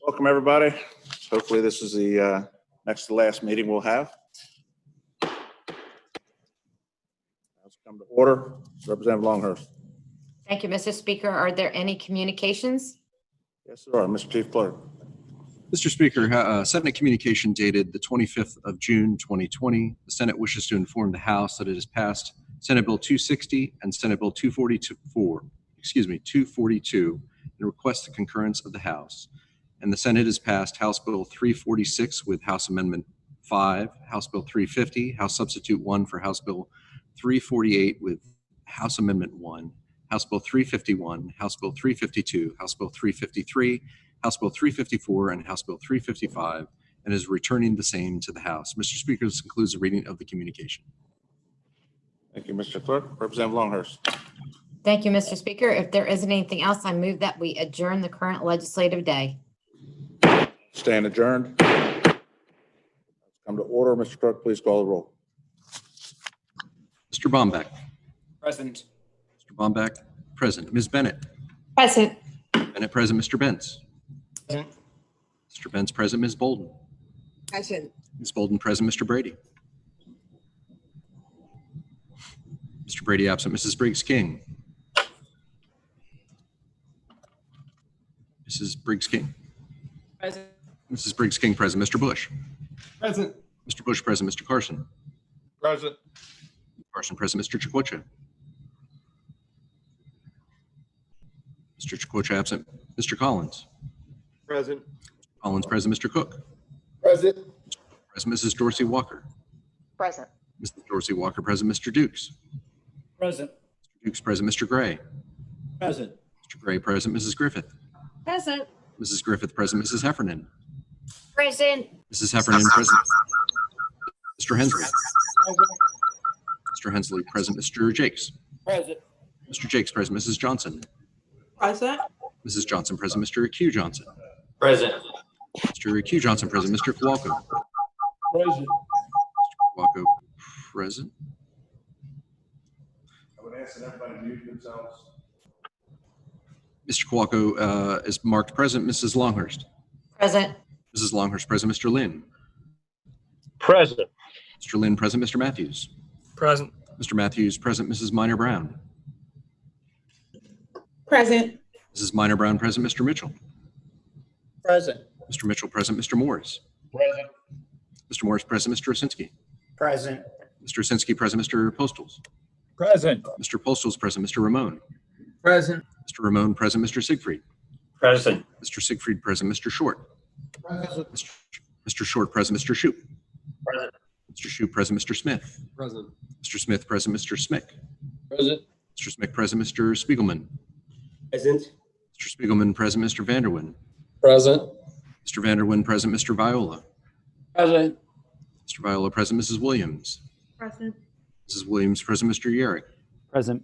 Welcome, everybody. Hopefully this is the next to last meeting we'll have. Let's come to order. Representative Longhurst. Thank you, Mr. Speaker. Are there any communications? Yes, there are. Mr. Chief Clerk. Mr. Speaker, Senate communication dated the 25th of June, 2020. The Senate wishes to inform the House that it has passed Senate Bill 260 and Senate Bill 242, and requests the concurrence of the House. And the Senate has passed House Bill 346 with House Amendment 5, House Bill 350, House Substitute 1 for House Bill 348 with House Amendment 1, House Bill 351, House Bill 352, House Bill 353, House Bill 354, and House Bill 355, and is returning the same to the House. Mr. Speaker, this concludes the reading of the communication. Thank you, Mr. Clerk. Representative Longhurst. Thank you, Mr. Speaker. If there isn't anything else, I move that we adjourn the current legislative day. Stand adjourned. Let's come to order. Mr. Clerk, please call the roll. Mr. Bombeck. Present. Mr. Bombeck, present. Ms. Bennett. Present. Bennett, present. Mr. Benz. Present. Mr. Benz, present. Ms. Bolden. Present. Ms. Bolden, present. Mr. Brady. Mr. Brady, absent. Mrs. Briggs King. Mrs. Briggs King. Present. Mrs. Briggs King, present. Mr. Bush. Present. Mr. Bush, present. Mr. Carson. Present. Carson, present. Mr. Chicocha. Mr. Chicocha, absent. Mr. Collins. Present. Collins, present. Mr. Cook. Present. Present. Mrs. Dorsey Walker. Present. Mrs. Dorsey Walker, present. Mr. Dukes. Present. Mr. Dukes, present. Mr. Gray. Present. Mr. Gray, present. Mrs. Griffith. Present. Mrs. Griffith, present. Mrs. Heffernan. Present. Mrs. Heffernan, present. Mr. Hensley. Mr. Hensley, present. Mr. Jakes. Present. Mr. Jakes, present. Mrs. Johnson. Present. Mrs. Johnson, present. Mr. Q. Johnson. Present. Mr. Q. Johnson, present. Mr. Kowalko. Present. Mr. Kowalko, present. I would ask that everybody mute themselves. Mr. Kowalko is marked present. Mrs. Longhurst. Present. Mrs. Longhurst, present. Mr. Lynn. Present. Mr. Lynn, present. Mr. Matthews. Present. Mr. Matthews, present. Mrs. Minor Brown. Present. Mrs. Minor Brown, present. Mr. Mitchell. Present. Mr. Mitchell, present. Mr. Morris. Present. Mr. Morris, present. Mr. Osinski. Present. Mr. Osinski, present. Mr. Postles. Present. Mr. Postles, present. Mr. Ramon. Present. Mr. Ramon, present. Mr. Siegfried. Present. Mr. Siegfried, present. Mr. Short. Present. Mr. Short, present. Mr. Shoup. Present. Mr. Shoup, present. Mr. Smith. Present. Mr. Smith, present. Mr. Smick. Present. Mr. Smick, present. Mr. Spiegelman. Present. Mr. Spiegelman, present. Mr. Vanderwin. Present. Mr. Vanderwin, present. Mr. Viola. Present. Mr. Viola, present. Mrs. Williams. Present. Mrs. Williams, present. Mr. Yerrick. Present.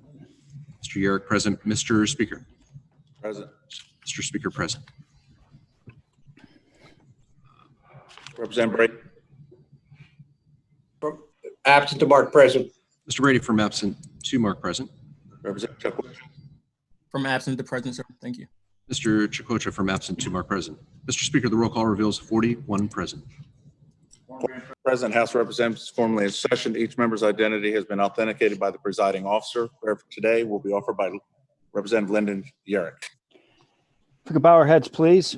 Mr. Yerrick, present. Mr. Speaker. Present. Mr. Speaker, present. Representative Brady. Absent to mark present. Mr. Brady, from absent to mark present. Representative Chuck. From absent to present, sir. Thank you. Mr. Chicocha, from absent to mark present. Mr. Speaker, the roll call reveals 41 present. President, House Representatives formally in session. Each member's identity has been authenticated by the presiding officer. Prayer for today will be offered by Representative Lyndon Yerrick. If we could bow our heads, please.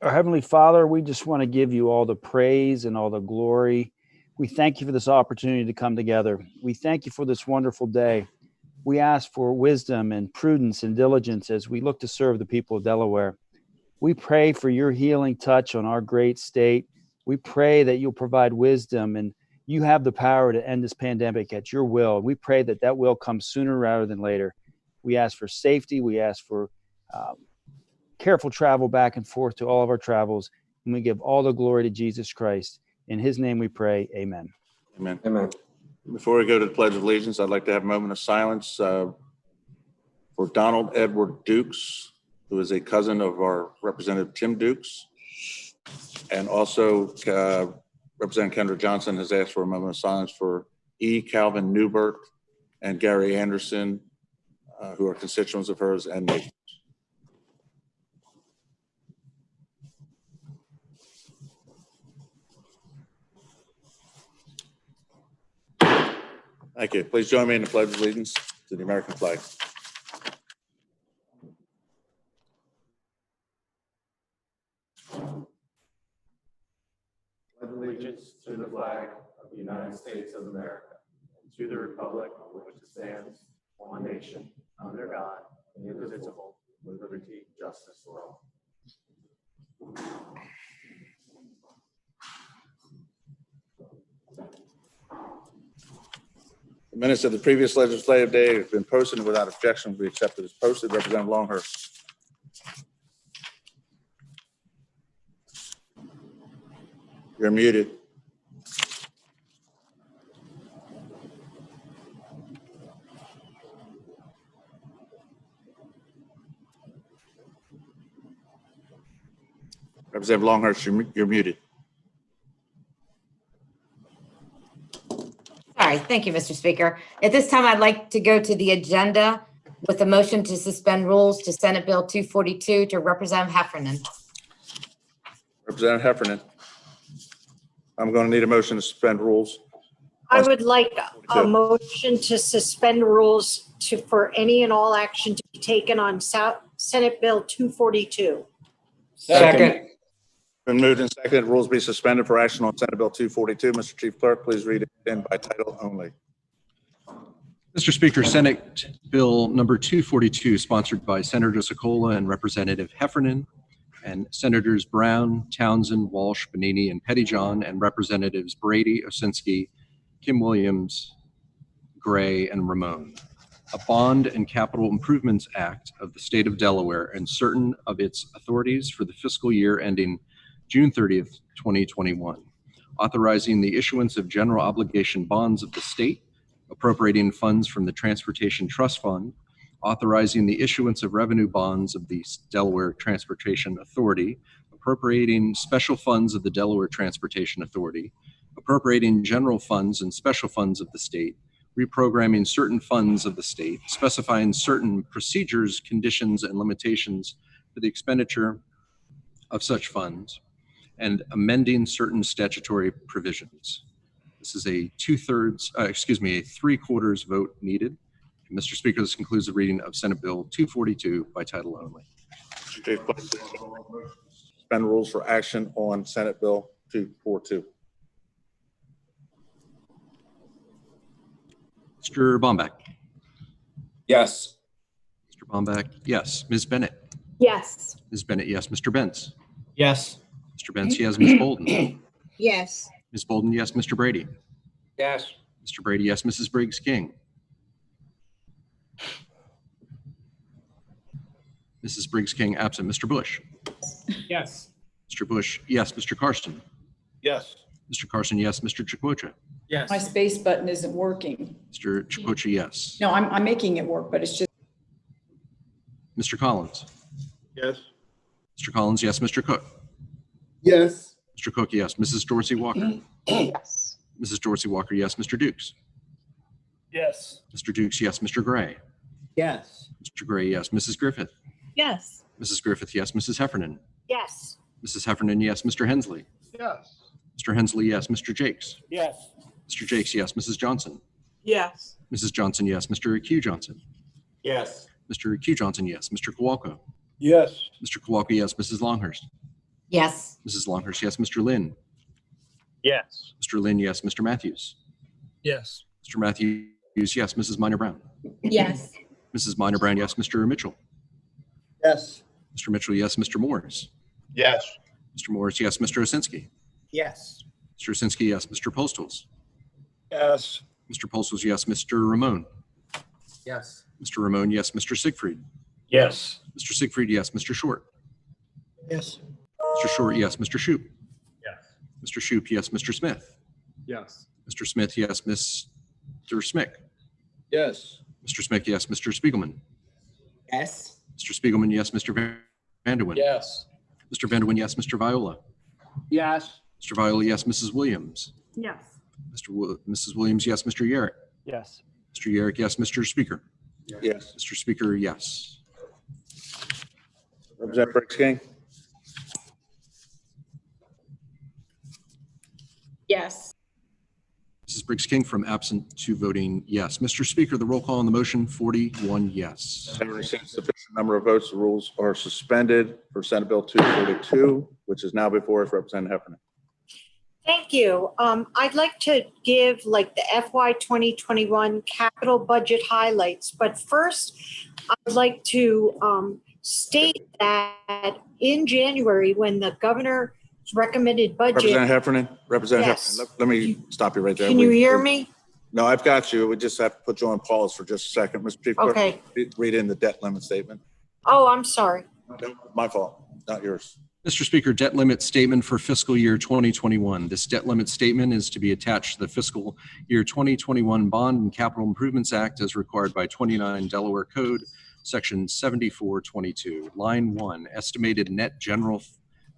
Our Heavenly Father, we just want to give you all the praise and all the glory. We thank you for this opportunity to come together. We thank you for this wonderful day. We ask for wisdom and prudence and diligence as we look to serve the people of Delaware. We pray for your healing touch on our great state. We pray that you'll provide wisdom and you have the power to end this pandemic at your will. We pray that that will come sooner rather than later. We ask for safety. We ask for careful travel back and forth to all of our travels. And we give all the glory to Jesus Christ. In his name we pray, amen. Amen. Amen. Before we go to the Pledge of Allegiance, I'd like to have a moment of silence for Donald Edward Dukes, who is a cousin of our Representative Tim Dukes. And also Representative Kendra Johnson has asked for a moment of silence for E. Calvin Newbert and Gary Anderson, who are constituents of hers and neighbors. Thank you. Please join me in the pledge of allegiance to the American flag. Pledge allegiance to the flag of the United States of America and to the republic for which it stands, one nation, under God, indivisible, with liberty and justice for all. The minutes of the previous legislative day have been posted and without objection will be accepted as posted. Representative Longhurst. You're muted. Representative Longhurst, you're muted. Sorry, thank you, Mr. Speaker. At this time, I'd like to go to the agenda with a motion to suspend rules to Senate Bill 242 to Representative Heffernan. Representative Heffernan. I'm going to need a motion to suspend rules. I would like a motion to suspend rules for any and all action to be taken on Senate Bill 242. Second. Been moved and seconded, rules be suspended for action on Senate Bill 242. Mr. Chief Clerk, please read it in by title only. Mr. Speaker, Senate Bill number 242, sponsored by Senator Sokola and Representative Heffernan, and Senators Brown, Townsend, Walsh, Benini, and Pettyjohn, and Representatives Brady, Osinski, Kim Williams, Gray, and Ramon. A Bond and Capital Improvements Act of the State of Delaware and certain of its authorities for the fiscal year ending June 30th, 2021, authorizing the issuance of general obligation bonds of the state, appropriating funds from the Transportation Trust Fund, authorizing the issuance of revenue bonds of the Delaware Transportation Authority, appropriating special funds of the Delaware Transportation Authority, appropriating general funds and special funds of the state, reprogramming certain funds of the state, specifying certain procedures, conditions, and limitations for the expenditure of such funds, and amending certain statutory provisions. This is a three-quarters vote needed. Mr. Speaker, this concludes the reading of Senate Bill 242 by title only. Mr. Chief Clerk, please suspend rules for action on Senate Bill 242. Mr. Bomback. Yes. Mr. Bomback, yes. Ms. Bennett. Yes. Ms. Bennett, yes. Mr. Benz. Yes. Mr. Benz, yes. Ms. Bolden. Yes. Ms. Bolden, yes. Mr. Brady. Yes. Mr. Brady, yes. Mrs. Briggs King. Mrs. Briggs King, absent. Mr. Bush. Yes. Mr. Bush, yes. Mr. Carson. Yes. Mr. Carson, yes. Mr. Chakwocha. Yes. My space button isn't working. Mr. Chakwocha, yes. No, I'm making it work, but it's just, Mr. Collins. Yes. Mr. Collins, yes. Mr. Cook. Yes. Mr. Cook, yes. Mrs. Dorsey Walker. Yes. Mrs. Dorsey Walker, yes. Mr. Dukes. Yes. Mr. Dukes, yes. Mr. Gray. Yes. Mr. Gray, yes. Mrs. Griffith. Yes. Mrs. Griffith, yes. Mrs. Heffernan. Yes. Mrs. Heffernan, yes. Mr. Hensley. Yes. Mr. Hensley, yes. Mr. Jakes. Yes. Mr. Jakes, yes. Mrs. Johnson. yes. Mrs. Johnson, yes. Mr. Q. Johnson. Yes. Mr. Q. Johnson, yes. Mr. Kowalko. Yes. Mr. Kowalko, yes. Mrs. Longhurst. Yes. Mrs. Longhurst, yes. Mr. Lynn. Yes. Mr. Lynn, yes. Mr. Matthews. Yes. Mr. Matthews, yes. Mrs. Minor Brown. Yes. Mrs. Minor Brown, yes. Mr. Mitchell. Yes. Mr. Mitchell, yes. Mr. Morris. Yes. Mr. Morris, yes. Mr. Osinski. Yes. Mr. Osinski, yes. Mr. Postles. Yes. Mr. Postles, yes. Mr. Ramon. Yes. Mr. Ramon, yes. Mr. Siegfried. Yes. Mr. Siegfried, yes. Mr. Short. Yes. Mr. Short, yes. Mr. Shoup. Yes. Mr. Shoup, yes. Mr. Smith. Yes. Mr. Smith, yes. Mr. Smick. Yes. Mr. Smick, yes. Mr. Spiegelman. Yes. Mr. Spiegelman, yes. Mr. Vanderwin. Yes. Mr. Vanderwin, yes. Mr. Viola. Yes. Mr. Viola, yes. Mrs. Williams. Yes. Mrs. Williams, yes. Mr. Yerrick. Yes. Mr. Yerrick, yes. Mr. Speaker. Yes. Mr. Speaker, yes. Representative Briggs King. Yes. Mrs. Mrs. Briggs King from absent to voting yes. Mr. Speaker, the roll call on the motion, 41 yes. Having received sufficient number of votes, the rules are suspended for Senate Bill 242, which is now before us. Representative Heffernan. Thank you. I'd like to give like the FY 2021 capital budget highlights, but first I'd like to state that in January, when the governor's recommended budget. Representative Heffernan. Representative Yes. Heffernan. Let me stop you right there. Can you hear me? No, I've got you. We just have to put you on pause for just a second. Mr. Chief Clerk, Okay. read in the debt limit statement. Oh, I'm sorry. No, my fault, not yours. Mr. Speaker, debt limit statement for fiscal year 2021. This debt limit statement is to be attached to the fiscal year 2021 Bond and Capital Improvements Act as required by 29 Delaware Code, Section 7422. Line 1, estimated net general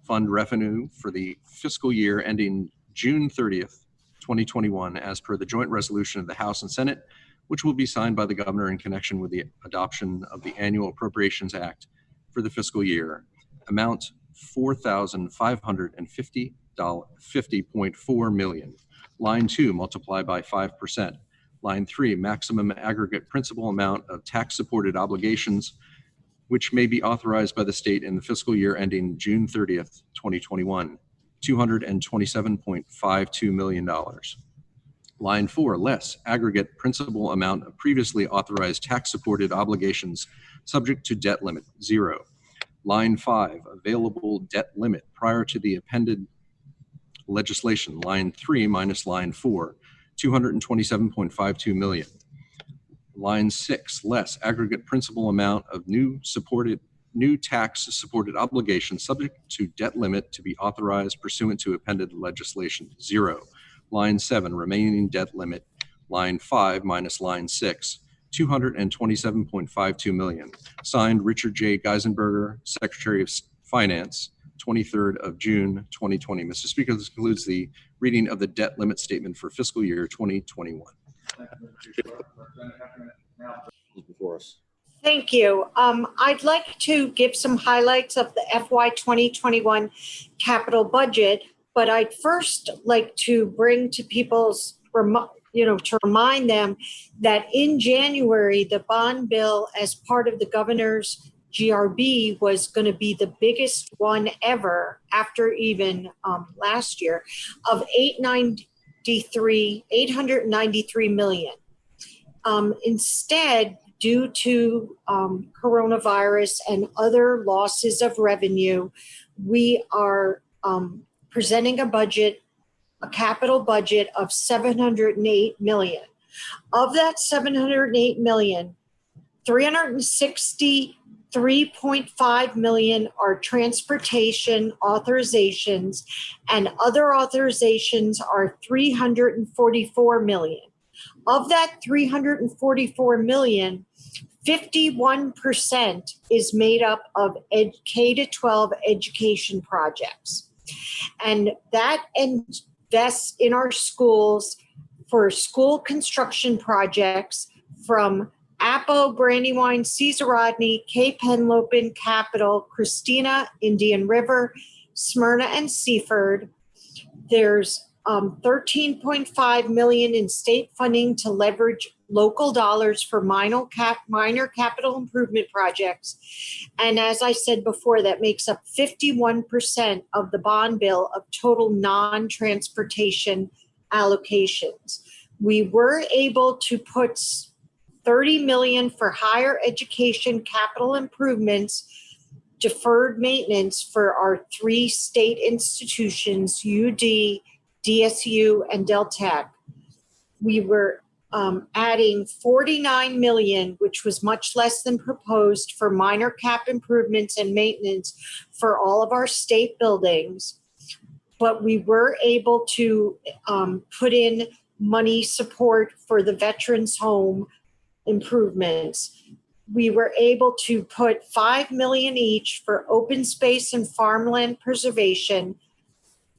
fund revenue for the fiscal year ending June 30th, 2021, as per the joint resolution of the House and Senate, which will be signed by the governor in connection with the adoption of the Annual Appropriations Act for the fiscal year. Amount $4,550.4 million. Line 2, multiply by 5%. Line 3, maximum aggregate principal amount of tax-supported obligations which may be authorized by the state in the fiscal year ending June 30th, 2021, $227.52 million. Line 4, less aggregate principal amount of previously authorized tax-supported obligations subject to debt limit, 0. Line 5, available debt limit prior to the appended legislation. Line 3 minus line 4, $227.52 million. Line 6, less aggregate principal amount of new tax-supported obligations subject to debt limit to be authorized pursuant to appended legislation, 0. Line 7, remaining debt limit. Line 5 minus line 6, $227.52 million. Signed, Richard J. Geisenberger, Secretary of Finance, 23rd of June, 2020. Mr. Speaker, this concludes the reading of the debt limit statement for fiscal year 2021. Before us. Thank you. I'd like to give some highlights of the FY 2021 capital budget, but I'd first like to bring to people's, to remind them that in January, the bond bill as part of the governor's GRB was going to be the biggest one ever after even last year of $893 million. Instead, due to coronavirus and other losses of revenue, we are presenting a capital budget of $708 million. Of that $708 million, $363.5 million are transportation authorizations, and other authorizations are $344 million. Of that $344 million, 51% is made up of K-12 education projects. And that invests in our schools for school construction projects from Appo, Brandywine, Cesar Rodney, Cape Henlopen, Capitol, Christina, Indian River, Smyrna, and Seaford. There's $13.5 million in state funding to leverage local dollars for minor capital improvement projects. And as I said before, that makes up 51% of the bond bill of total non-transportation allocations. We were able to put $30 million for higher education capital improvements, deferred maintenance for our 3 state institutions, UD, DSU, and Deltec. We were adding $49 million, which was much less than proposed, for minor cap improvements and maintenance for all of our state buildings. But we were able to put in money support for the veterans home improvements. We were able to put $5 million each for open space and farmland preservation,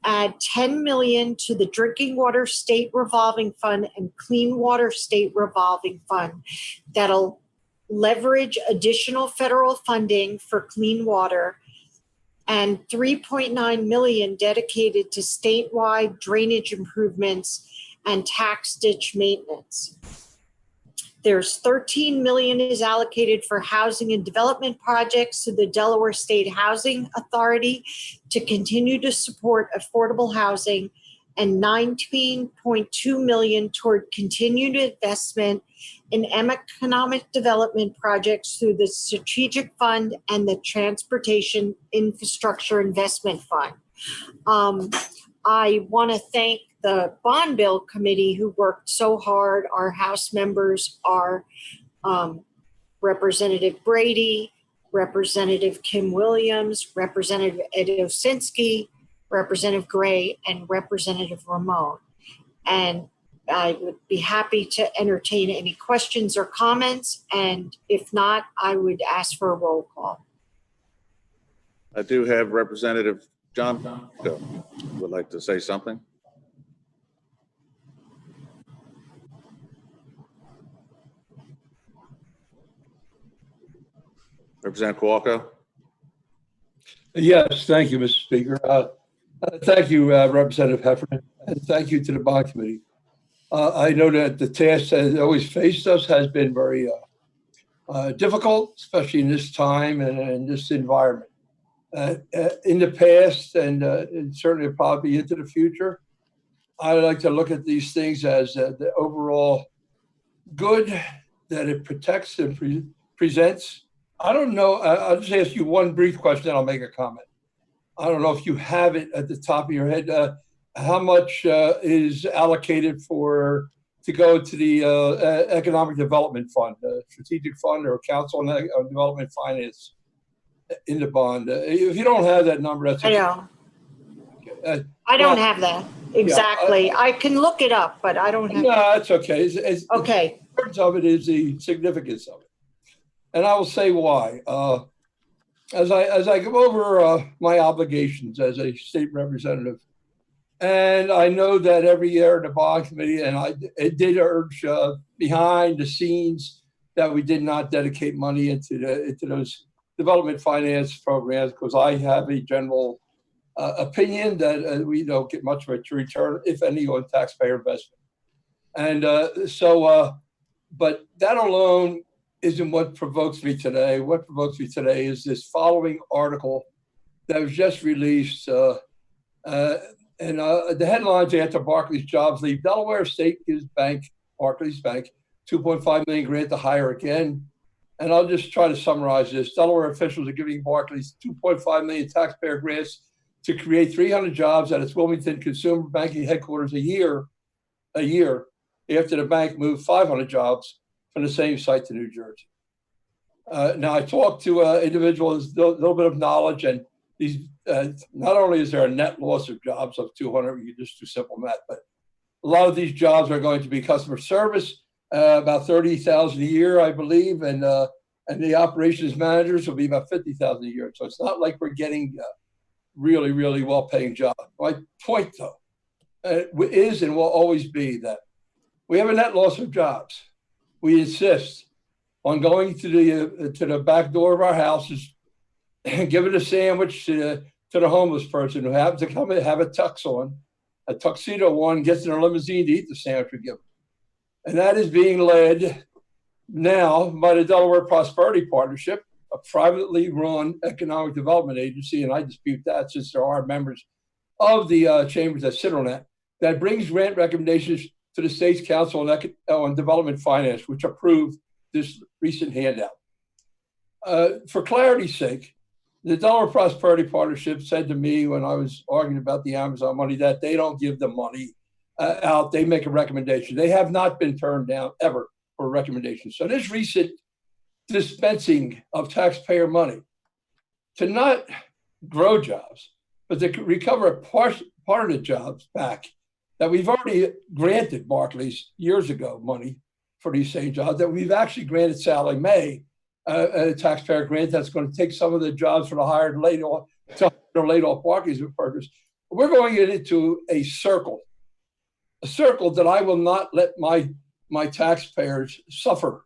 add $10 million to the Drinking Water State Revolving Fund and Clean Water State Revolving Fund that'll leverage additional federal funding for clean water, and $3.9 million dedicated to statewide drainage improvements and tax ditch maintenance. There's 13 million is allocated for housing and development projects to the Delaware State Housing Authority to continue to support affordable housing, and 19.2 million toward continued investment in economic development projects through the Strategic Fund and the Transportation Infrastructure Investment Fund. I want to thank the Bond Bill Committee who worked so hard. Our House members are Representative Brady, Representative Kim Williams, Representative Ed Osinski, Representative Gray, and Representative Ramon. And I would be happy to entertain any questions or comments. And if not, I would ask for a roll call. I do have Representative John would like to say something. Representative Kowalko. Yes, thank you, Mr. Speaker. Thank you, Representative Heffernan, and thank you to the Bond Committee. I know that the task that has always faced us has been very difficult, especially in this time and in this environment. In the past, and certainly probably into the future, I like to look at these things as the overall good that it protects and presents. I don't know. I'll just ask you one brief question, then I'll make a comment. I don't know if you have it at the top of your head. How much is allocated to go to the Economic Development Fund, Strategic Fund, or Council on Development Finance in the bond? If you don't have that number, that's I know. I don't have that exactly. Yeah, I can look it up, but I don't have. No, that's okay. Okay. The importance of it is the significance of it, and I will say why. As I go over my obligations as a state representative, and I know that every year in the Bond Committee, and it did urge behind the scenes that we did not dedicate money into those development finance programs, because I have a general opinion that we don't get much of a return, if any, on taxpayer investment. And but that alone isn't what provokes me today. What provokes me today is this following article that was just released. The headlines after Barclays jobs leave. Delaware State gives Barclays Bank, 2.5 million grant to hire again. And I'll just try to summarize this. Delaware officials are giving Barclays 2.5 million taxpayer grants to create 300 jobs at its Wilmington consumer banking headquarters a year after the bank moved 500 jobs from the same site to New Jersey. Now, I talked to individuals with a little bit of knowledge, and these not only is there a net loss of jobs of 200, you just do simple math, but a lot of these jobs are going to be customer service, about 30,000 a year, I believe, and the operations managers will be about 50,000 a year. So it's not like we're getting really, really well-paying jobs. My point, though, is and will always be that we have a net loss of jobs. We insist on going to the back door of our houses and giving a sandwich to the homeless person who happens to come and have a tuxedo on, gets in a limousine to eat the sandwich we give them. And that is being led now by the Delaware Prosperity Partnership, a privately run economic development agency, and I dispute that since there are members of the chambers that sit on that brings grant recommendations to the State's Council on Development Finance, which approved this recent handout. For clarity's sake, the Delaware Prosperity Partnership said to me when I was arguing about the Amazon money that they don't give the money out. They make a recommendation. They have not been turned down ever for a recommendation. So this recent dispensing of taxpayer money to not grow jobs, but to recover a part of the jobs back that we've already granted Barclays years ago money for these same jobs, that we've actually granted Sally Mae a taxpayer grant that's going to take some of the jobs for the hired and laid off Barclays workers. We're going into a circle that I will not let my taxpayers suffer.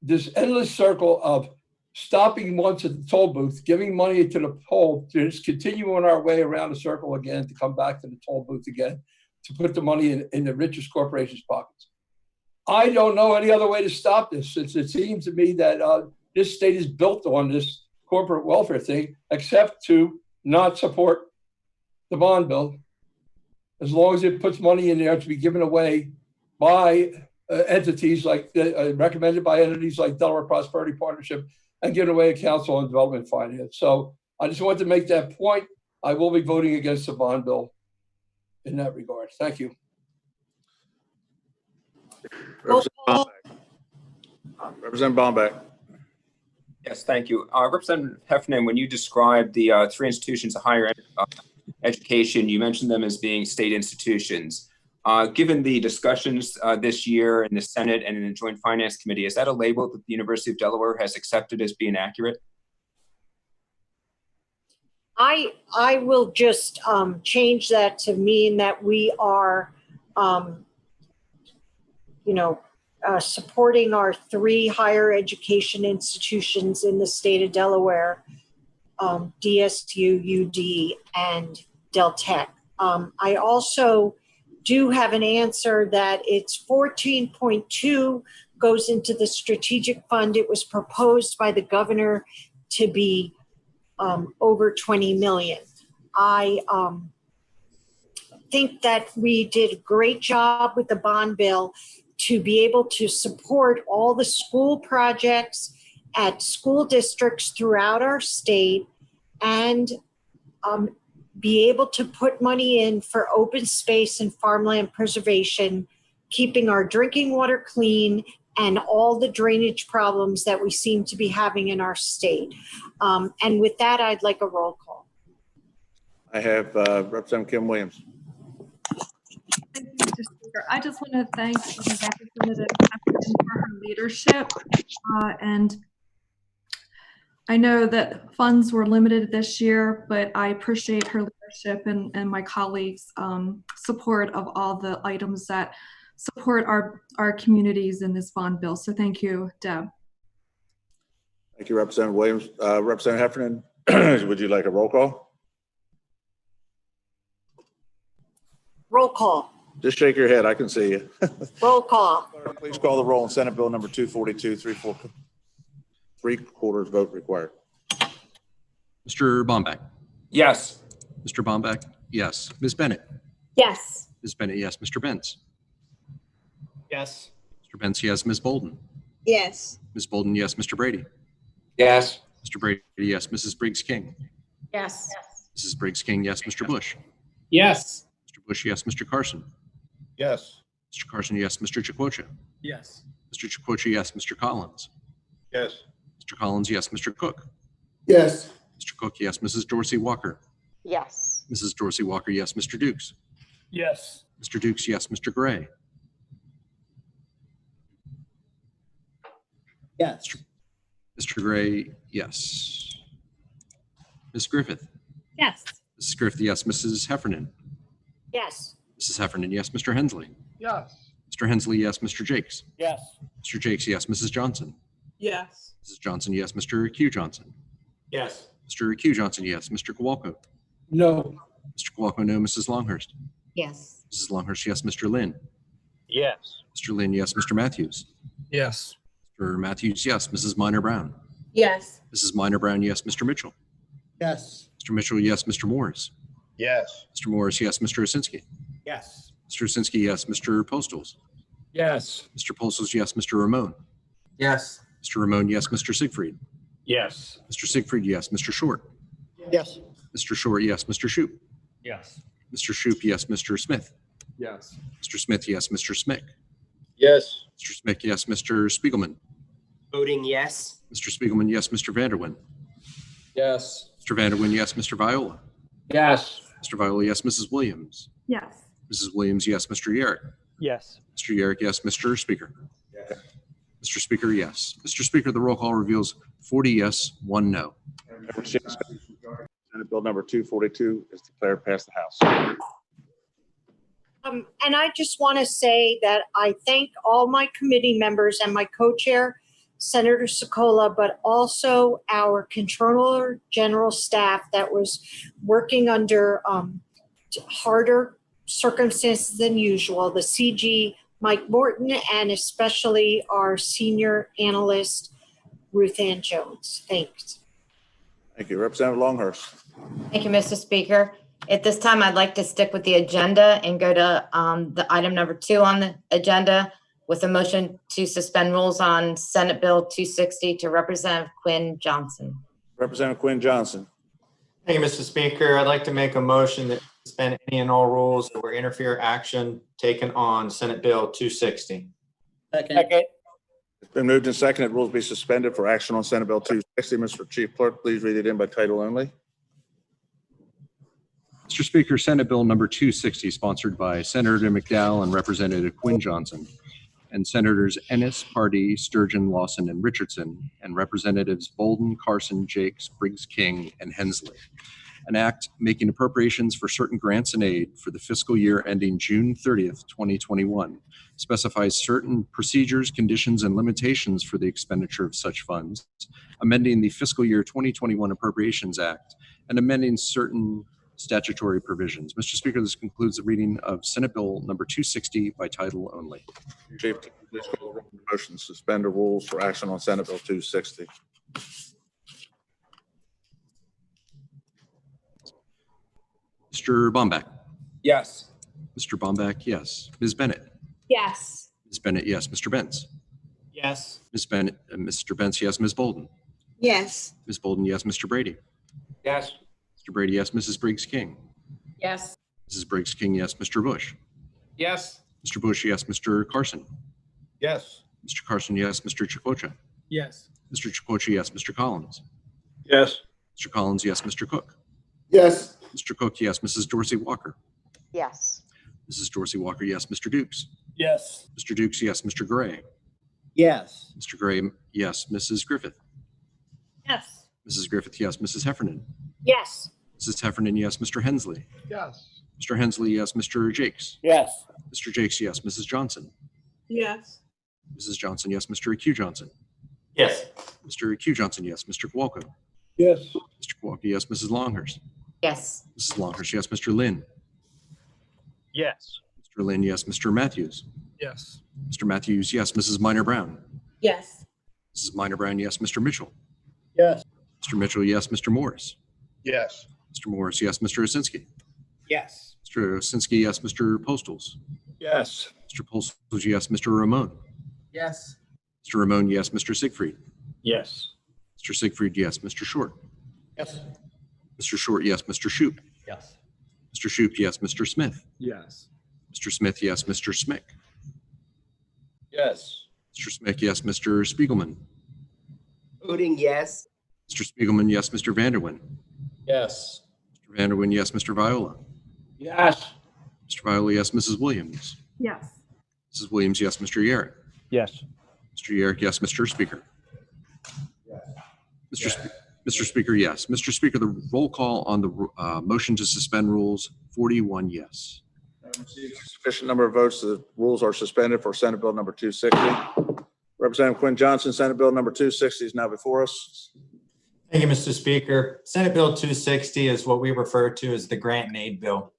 This endless circle of stopping once at the toll booth, giving money to the toll, to just continue on our way around the circle again, to come back to the toll booth again, to put the money in the richest corporations' pockets. I don't know any other way to stop this, since it seems to me that this state is built on this corporate welfare thing, except to not support the bond bill, as long as it puts money in there to be given away by entities like recommended by entities like Delaware Prosperity Partnership and given away to Council on Development Finance. So I just wanted to make that point. I will be voting against the bond bill in that regard. Thank you. Representative Bombeck. Yes, thank you. Representative Heffernan, when you described the three institutions of higher education, you mentioned them as being state institutions. Given the discussions this year in the Senate and in the Joint Finance Committee, is that a label that the University of Delaware has accepted as being accurate? I will just change that to mean that we are, supporting our three higher education institutions in the state of Delaware, DSU, UD, and Del Tech. I also do have an answer that it's 14.2 goes into the strategic fund. It was proposed by the governor to be over 20 million. I think that we did a great job with the bond bill to be able to support all the school projects at school districts throughout our state and be able to put money in for open space and farmland preservation, keeping our drinking water clean and all the drainage problems that we seem to be having in our state. And with that, I'd like a roll call. I have Representative Kim Williams. Thank you, Mr. Speaker. I just want to thank Representative Heffernan for her leadership. And I know that funds were limited this year, but I appreciate her leadership and my colleagues' support of all the items that support our communities in this bond bill. So thank you, Deb. Thank you, Representative Williams. Representative Heffernan, would you like a roll call? Roll call. Just shake your head. I can see you. Roll call. Please call the roll on Senate Bill number 242, three-quarters vote required. Mr. Bombeck. Yes. Mr. Bombeck, yes. Ms. Bennett. Yes. Ms. Bennett, yes. Mr. Benz. Yes. Mr. Benz, yes. Ms. Bolden. Yes. Ms. Bolden, yes. Mr. Brady. Yes. Mr. Brady, yes. Mrs. Briggs King. Yes. Mrs. Briggs King, yes. Mr. Bush. Yes. Mr. Bush, yes. Mr. Carson. Yes. Mr. Carson, yes. Mr. Chikwocha. Yes. Mr. Chikwocha, yes. Mr. Collins. Yes. Mr. Collins, yes. Mr. Cook. Yes. Mr. Cook, yes. Mrs. Dorsey Walker. Yes. Mrs. Dorsey Walker, yes. Mr. Dukes. Yes. Mr. Dukes, yes. Mr. Gray. Yes. Mr. Gray, yes. Ms. Griffith. Yes. Mrs. Griffith, yes. Mrs. Heffernan. Yes. Mrs. Heffernan, yes. Mr. Hensley. Yes. Mr. Hensley, yes. Mr. Jakes. Yes. Mr. Jakes, yes. Mrs. Johnson. Yes. Mrs. Johnson, yes. Mr. Q. Johnson. Yes. Mr. Q. Johnson, yes. Mr. Kowalko. No. Mr. Kowalko, no. Mrs. Longhurst. Yes. Mrs. Longhurst, yes. Mr. Lynn. Yes. Mr. Lynn, yes. Mr. Matthews. Yes. Mr. Matthews, yes. Mrs. Minor Brown. Yes. Mrs. Minor Brown, yes. Mr. Mitchell. Yes. Mr. Mitchell, yes. Mr. Morris. Yes. Mr. Morris, yes. Mr. Osinski. Yes. Mr. Osinski, yes. Mr. Postles. Yes. Mr. Postles, yes. Mr. Ramon. Yes. Mr. Ramon, yes. Mr. Siegfried. Yes. Mr. Siegfried, yes. Mr. Short. Yes. Mr. Short, yes. Mr. Shoup. Yes. Mr. Shoup, yes. Mr. Smith. Yes. Mr. Smith, yes. Mr. Smick. Yes. Mr. Smick, yes. Mr. Spiegelman. Voting yes. Mr. Spiegelman, yes. Mr. Vanderwin. Yes. Mr. Vanderwin, yes. Mr. Viola. Yes. Mr. Viola, yes. Mrs. Williams. Yes. Mrs. Williams, yes. Mr. Yerrick. Yes. Mr. Yerrick, yes. Mr. Speaker. Yes. Mr. Speaker, yes. Mr. Speaker, the roll call reveals 40 yes, 1 no. Senate Bill number 242 is declared passed the House. And I just want to say that I thank all my committee members and my co-chair, Senator Sokola, but also our Controller General staff that was working under harder circumstances than usual, the CG, Mike Morton, and especially our senior analyst, Ruth Ann Jones. Thanks. Thank you. Representative Longhurst. Thank you, Mr. Speaker. At this time, I'd like to stick with the agenda and go to the item number 2 on the agenda with a motion to suspend rules on Senate Bill 260 to Representative Quinn Johnson. Representative Quinn Johnson. Thank you, Mr. Speaker. I'd like to make a motion that suspend any and all rules or interfere action taken on Senate Bill 260. Second. It's been moved and seconded. Rules be suspended for action on Senate Bill 260. Mr. Chief Clerk, please read it in by title only. Mr. Speaker, Senate Bill number 260, sponsored by Senator McDowell and Representative Quinn Johnson, and Senators Ennis, Pardee, Sturgeon, Lawson, and Richardson, and Representatives Bolden, Carson, Jakes, Briggs King, and Hensley. An act making appropriations for certain grants and aid for the fiscal year ending June 30th, 2021, specifies certain procedures, conditions, and limitations for the expenditure of such funds, amending the fiscal year 2021 Appropriations Act, and amending certain statutory provisions. Mr. Speaker, this concludes the reading of Senate Bill number 260 by title only. Chief, please call the roll on the motion to suspend the rules for action on Senate Bill 260. Mr. Bomback. Yes. Mr. Bomback, yes. Ms. Bennett. Yes. Ms. Bennett, yes. Mr. Benz. Yes. Ms. Bennett, Mr. Benz, yes. Ms. Bolden. Yes. Ms. Bolden, yes. Mr. Brady. Yes. Mr. Brady, yes. Mrs. Briggs King. Yes. Mrs. Briggs King, yes. Mr. Bush. Yes. Mr. Bush, yes. Mr. Carson. Yes. Mr. Carson, yes. Mr. Chicocha. Yes. Mr. Chicocha, yes. Mr. Collins. Yes. Mr. Collins, yes. Mr. Cook. Yes. Mr. Cook, yes. Mrs. Dorsey Walker. Yes. Mrs. Dorsey Walker, yes. Mr. Dukes. Yes. Mr. Dukes, yes. Mr. Gray. Yes. Mr. Gray, yes. Mrs. Griffith. Yes. Mrs. Griffith, yes. Mrs. Heffernan. Yes. Mrs. Heffernan, yes. Mr. Hensley. Yes. Mr. Hensley, yes. Mr. Jakes. Yes. Mr. Jakes, yes. Mrs. Johnson. Yes. Mrs. Johnson, yes. Mr. Q. Johnson. Yes. Mr. Q. Johnson, yes. Mr. Kowalko. Yes. Mr. Kowalko, yes. Mrs. Longhurst. Yes. Mrs. Longhurst, yes. Mr. Lynn. Yes. Mr. Lynn, yes. Mr. Matthews. Yes. Mr. Matthews, yes. Mrs. Minor Brown. Yes. Mrs. Minor Brown, yes. Mr. Mitchell. Yes. Mr. Mitchell, yes. Mr. Morris. Yes. Mr. Morris, yes. Mr. Osinski. Yes. Mr. Osinski, yes. Mr. Postles. Yes. Mr. Postles, yes. Mr. Ramon. Yes. Mr. Ramon, yes. Mr. Siegfried. Yes. Mr. Siegfried, yes. Mr. Short. Yes. Mr. Short, yes. Mr. Shoup. Yes. Mr. Shoup, yes. Mr. Smith. Yes. Mr. Smith, yes. Mr. Smick. Yes. Mr. Smick, yes. Mr. Spiegelman. Voting yes. Mr. Spiegelman, yes. Mr. Vanderwin. Yes. Mr. Vanderwin, yes. Mr. Viola. Yes. Mr. Viola, yes. Mrs. Williams. Yes. Mrs. Williams, yes. Mr. Yerrick. Yes. Mr. Yerrick, yes. Mr. Speaker. Mr. Speaker, yes. Mr. Speaker, the roll call on the motion to suspend rules, 41 yes. Sufficient number of votes. The rules are suspended for Senate Bill number 260. Representative Quinn Johnson, Senate Bill number 260 is now before us. Thank you, Mr. Speaker. Senate Bill 260 is what we refer to as the grant and aid bill.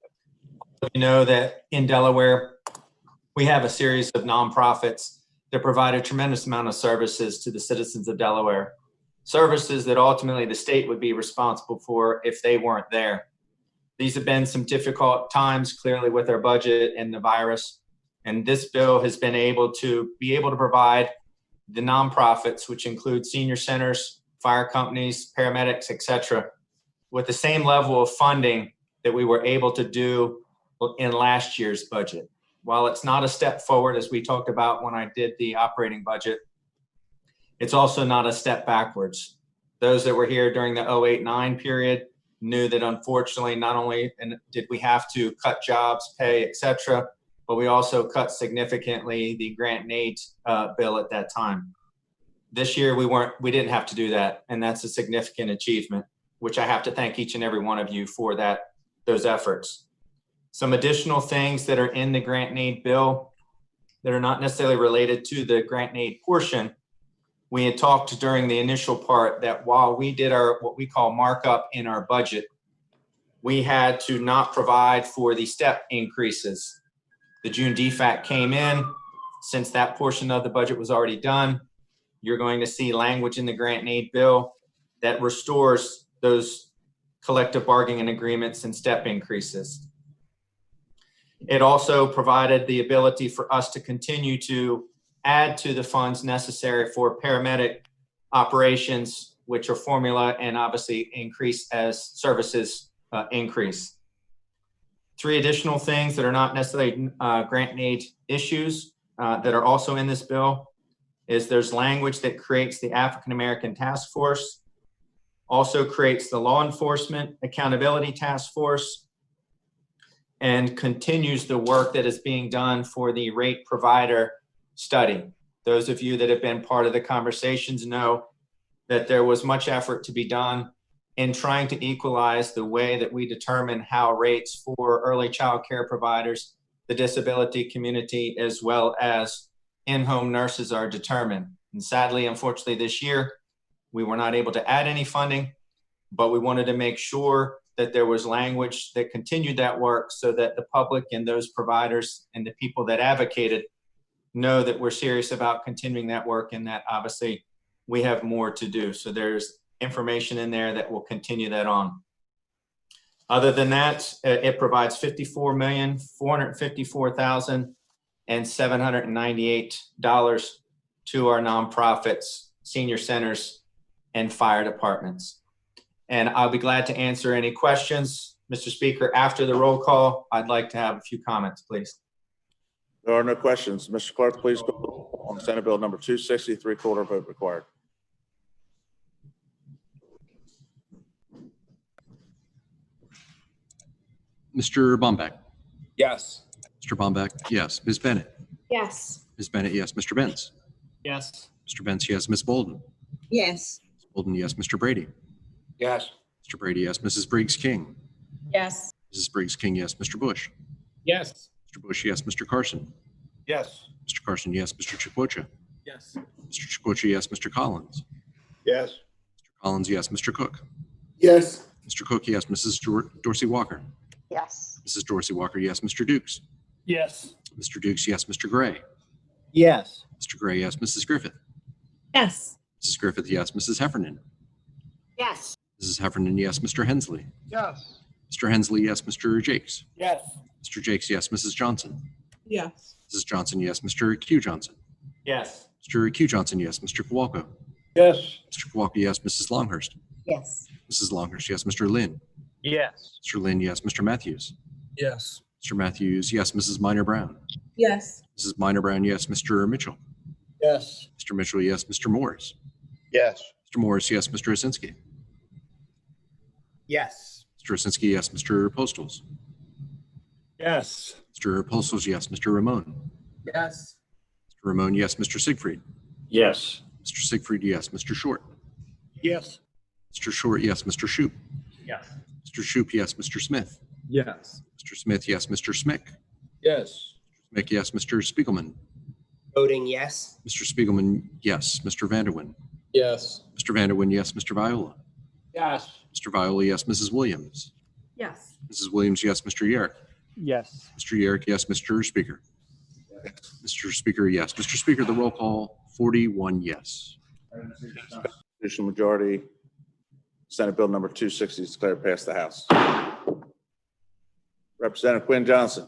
You know that in Delaware, we have a series of nonprofits that provide a tremendous amount of services to the citizens of Delaware. Services that ultimately the state would be responsible for if they weren't there. These have been some difficult times, clearly, with our budget and the virus. And this bill has been able to provide the nonprofits, which include senior centers, fire companies, paramedics, et cetera, with the same level of funding that we were able to do in last year's budget. While it's not a step forward, as we talked about when I did the operating budget, it's also not a step backwards. Those that were here during the 08-09 period knew that unfortunately, not only did we have to cut jobs, pay, et cetera, but we also cut significantly the grant and aid bill at that time. This year, we didn't have to do that. And that's a significant achievement, which I have to thank each and every one of you for those efforts. Some additional things that are in the grant and aid bill that are not necessarily related to the grant and aid portion. We had talked during the initial part that while we did our what we call markup in our budget, we had to not provide for the step increases. The June DFAC came in. Since that portion of the budget was already done, you're going to see language in the grant and aid bill that restores those collective bargaining agreements and step increases. It also provided the ability for us to continue to add to the funds necessary for paramedic operations, which are formula and obviously increase as services increase. 3 additional things that are not necessarily grant and aid issues that are also in this bill is there's language that creates the African American Task Force, also creates the Law Enforcement Accountability Task Force, and continues the work that is being done for the rate provider study. Those of you that have been part of the conversations know that there was much effort to be done in trying to equalize the way that we determine how rates for early child care providers, the disability community, as well as in-home nurses are determined. And sadly, unfortunately, this year, we were not able to add any funding, but we wanted to make sure that there was language that continued that work so that the public and those providers and the people that advocated know that we're serious about continuing that work, and that obviously we have more to do. So there's information in there that will continue that on. Other than that, it provides $54,454,798 to our nonprofits, senior centers, and fire departments. And I'll be glad to answer any questions. Mr. Speaker, after the roll call, I'd like to have a few comments, please. There are no questions. Mr. Clerk, please go on Senate Bill number 260, 3/4 vote required. Mr. Bomback. Yes. Mr. Bomback, yes. Ms. Bennett. Yes. Ms. Bennett, yes. Mr. Benz. Yes. Mr. Benz, yes. Ms. Bolden. Yes. Ms. Bolden, yes. Mr. Brady. Yes. Mr. Brady, yes. Mrs. Briggs King. Yes. Mrs. Briggs King, yes. Mr. Bush. Yes. Mr. Bush, yes. Mr. Carson. Yes. Mr. Carson, yes. Mr. Chikwocha. Yes. Mr. Chikwocha, yes. Mr. Collins. Yes. Mr. Collins, yes. Mr. Cook. Yes. Mr. Cook, yes. Mrs. Dorsey Walker. Yes. Mrs. Dorsey Walker, yes. Mr. Dukes. Yes. Mr. Dukes, yes. Mr. Gray. Yes. Mr. Gray, yes. Mrs. Griffith. Yes. Mrs. Griffith, yes. Mrs. Heffernan. Yes. Mrs. Heffernan, yes. Mr. Hensley. Yes. Mr. Hensley, yes. Mr. Jakes. Yes. Mr. Jakes, yes. Mrs. Johnson. Yes. Mrs. Johnson, yes. Mr. Q. Johnson. Yes. Mr. Q. Johnson, yes. Mr. Kowalko. Yes. Mr. Kowalko, yes. Mrs. Longhurst. Yes. Mrs. Longhurst, yes. Mr. Lynn. Yes. Mr. Lynn, yes. Mr. Matthews. Yes. Mr. Matthews, yes. Mrs. Minor Brown. Yes. Mrs. Minor Brown, yes. Mr. Mitchell. Yes. Mr. Mitchell, yes. Mr. Morris. Yes. Mr. Morris, yes. Mr. Osinski. Yes. Mr. Osinski, yes. Mr. Postles. Yes. Mr. Postles, yes. Mr. Ramon. Yes. Mr. Ramon, yes. Mr. Siegfried. Yes. Mr. Siegfried, yes. Mr. Short. Yes. Mr. Short, yes. Mr. Shoup. Yes. Mr. Shoup, yes. Mr. Smith. Yes. Mr. Smith, yes. Mr. Smick. Yes. Smick, yes. Mr. Spiegelman. Voting yes. Mr. Spiegelman, yes. Mr. Vanderwin. Yes. Mr. Vanderwin, yes. Mr. Viola. Yes. Mr. Viola, yes. Mrs. Williams. Yes. Mrs. Williams, yes. Mr. Yerrick. Yes. Mr. Yerrick, yes. Mr. Speaker. Mr. Speaker, yes. Mr. Speaker, the roll call, 41 yes. Constitutional majority. Senate Bill number 260 is declared passed the House. Representative Quinn Johnson.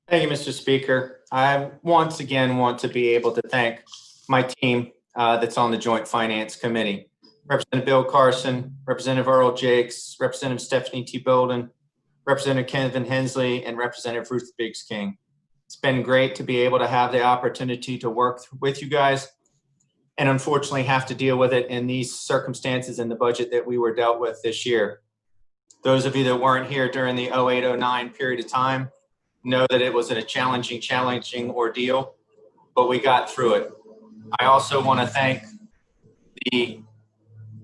Thank you, Mr. Speaker. I once again want to be able to thank my team that's on the Joint Finance Committee. Representative Bill Carson, Representative Earl Jakes, Representative Stephanie T. Bolden, Representative Kevin Hensley, and Representative Ruth Biggs King. It's been great to be able to have the opportunity to work with you guys, and unfortunately have to deal with it in these circumstances in the budget that we were dealt with this year. Those of you that weren't here during the 08-09 period of time know that it was a challenging ordeal, but we got through it. I also want to thank the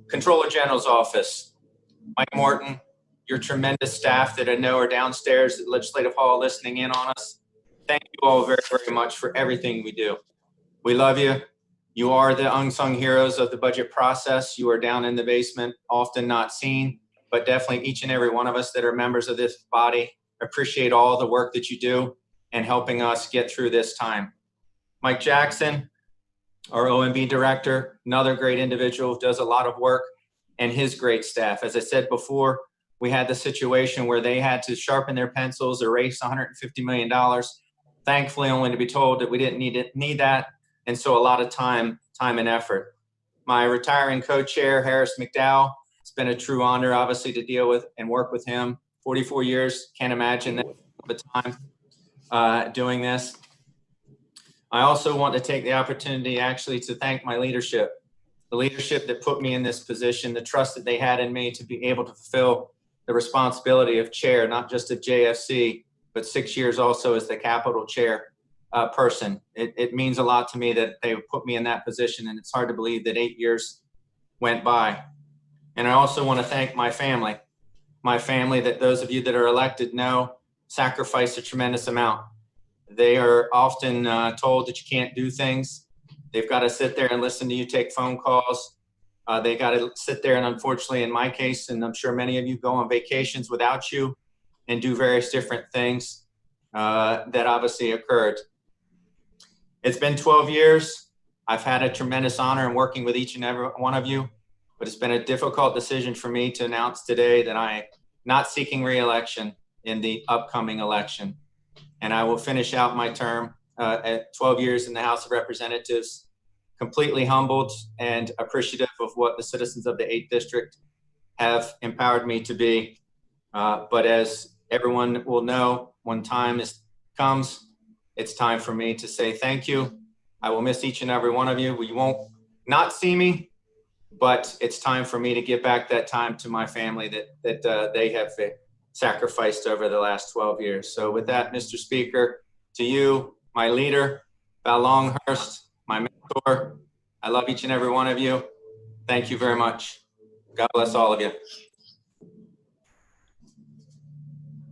Comptroller General's office, Mike Morton, your tremendous staff that I know are downstairs at Legislative Hall listening in on us. Thank you all very, very much for everything we do. We love you. You are the unsung heroes of the budget process. You are down in the basement, often not seen, but definitely each and every one of us that are members of this body appreciate all the work that you do and helping us get through this time. Mike Jackson, our OMB director, another great individual, does a lot of work, and his great staff. As I said before, we had the situation where they had to sharpen their pencils, erase $150 million. Thankfully, only to be told that we didn't need that. And so a lot of time and effort. My retiring co-chair, Harris McDowell, it's been a true honor, obviously, to deal with and work with him. 44 years, can't imagine that of a time doing this. I also want to take the opportunity actually to thank my leadership, the leadership that put me in this position, the trust that they had in me to be able to fulfill the responsibility of chair, not just of JFC, but 6 years also as the Capitol chair person. It means a lot to me that they put me in that position, and it's hard to believe that 8 years went by. And I also want to thank my family that those of you that are elected know sacrifice a tremendous amount. They are often told that you can't do things. They've got to sit there and listen to you take phone calls. They got to sit there and, unfortunately, in my case, and I'm sure many of you, go on vacations without you and do various different things that obviously occurred. It's been 12 years. I've had a tremendous honor in working with each and every one of you, but it's been a difficult decision for me to announce today that I am not seeking re-election in the upcoming election. And I will finish out my term at 12 years in the House of Representatives, completely humbled and appreciative of what the citizens of the 8th District have empowered me to be. But as everyone will know, when time comes, it's time for me to say thank you. I will miss each and every one of you. You won't not see me, but it's time for me to give back that time to my family that they have sacrificed over the last 12 years. So with that, Mr. Speaker, to you, my leader, Val Longhurst, my mentor, I love each and every one of you. Thank you very much. God bless all of you.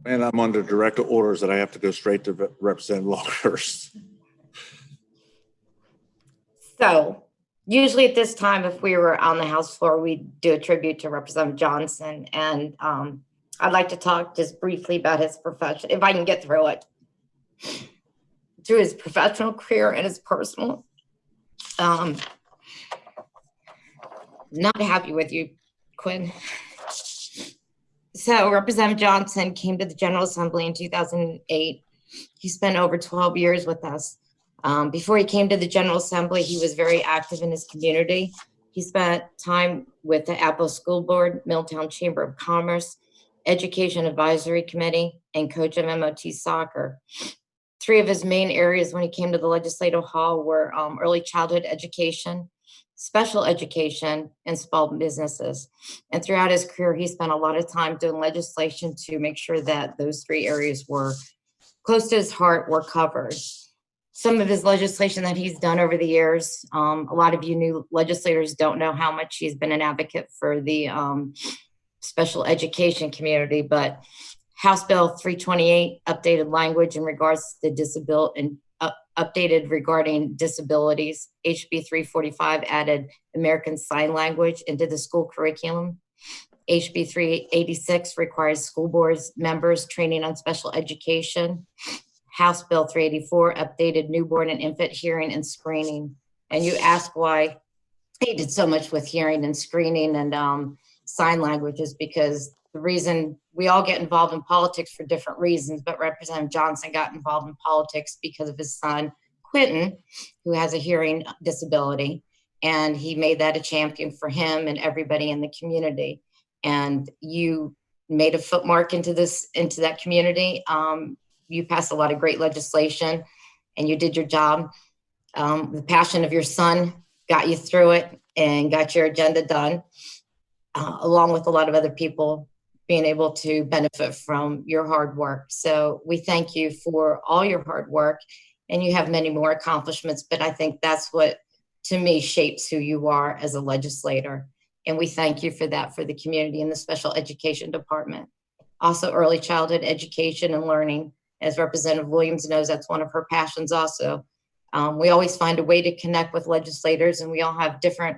And I'm under direct orders that I have to go straight to Representative Longhurst. So usually at this time, if we were on the House floor, we'd do a tribute to Representative Johnson. And I'd like to talk just briefly about his profession, if I can get through it, through his professional career and his personal. Not happy with you, Quinn. So Representative Johnson came to the General Assembly in 2008. He spent over 12 years with us. Before he came to the General Assembly, he was very active in his community. He spent time with the Apple School Board, Middletown Chamber of Commerce, Education Advisory Committee, and coach of MOT soccer. 3 of his main areas when he came to the Legislative Hall were early childhood education, special education, and small businesses. And throughout his career, he spent a lot of time doing legislation to make sure that those 3 areas were close to his heart, were covered. Some of his legislation that he's done over the years, a lot of you new legislators don't know how much he's been an advocate for the special education community, but House Bill 328 updated language in regards to disability and updated regarding disabilities. HB 345 added American Sign Language into the school curriculum. HB 386 requires school boards members training on special education. House Bill 384 updated newborn and infant hearing and screening. And you ask why he did so much with hearing and screening and sign languages, because the reason we all get involved in politics for different reasons, but Representative Johnson got involved in politics because of his son, Quentin, who has a hearing disability. And he made that a champion for him and everybody in the community. And you made a footmark into that community. You passed a lot of great legislation and you did your job. The passion of your son got you through it and got your agenda done, along with a lot of other people being able to benefit from your hard work. So we thank you for all your hard work, and you have many more accomplishments, but I think that's what, to me, shapes who you are as a legislator. And we thank you for that, for the community and the special education department. Also, early childhood education and learning. As Representative Williams knows, that's one of her passions also. We always find a way to connect with legislators, and we all have different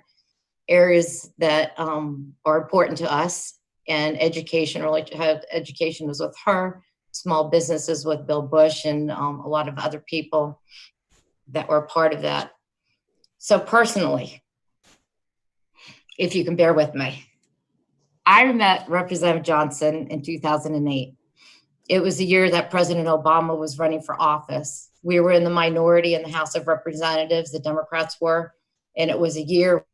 areas that are important to us. and education, education was with her, small businesses with Bill Bush, and a lot of other people that were a part of that. So personally, if you can bear with me, I met Representative Johnson in 2008. It was the year that President Obama was running for office. We were in the minority in the House of Representatives, the Democrats were, and it was a year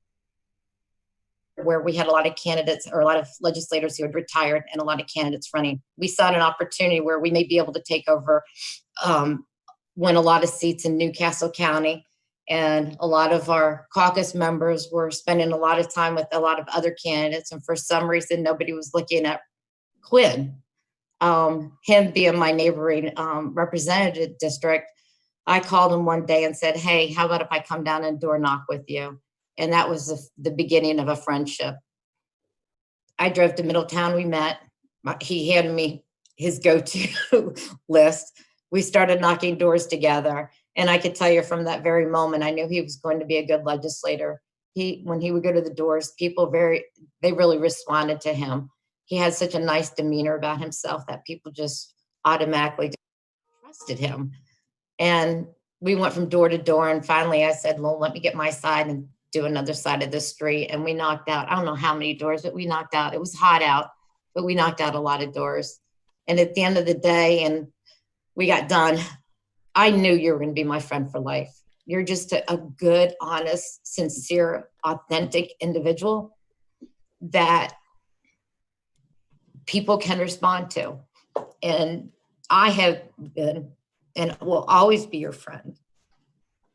where we had a lot of candidates or a lot of legislators who had retired and a lot of candidates running. We saw an opportunity where we may be able to take over, win a lot of seats in Newcastle County. And a lot of our caucus members were spending a lot of time with a lot of other candidates. And for some reason, nobody was looking at Quinn. Him being my neighboring representative district, I called him one day and said, hey, how about if I come down and door knock with you? And that was the beginning of a friendship. I drove to Middletown, we met. He handed me his go-to list. We started knocking doors together. And I could tell you from that very moment, I knew he was going to be a good legislator. When he would go to the doors, they really responded to him. He had such a nice demeanor about himself that people just automatically trusted him. And we went from door to door. And finally I said, well, let me get my side and do another side of the street. And we knocked out, I don't know how many doors, but we knocked out, it was hot out, but we knocked out a lot of doors. And at the end of the day, and we got done, I knew you were going to be my friend for life. You're just a good, honest, sincere, authentic individual that people can respond to. And I have been and will always be your friend.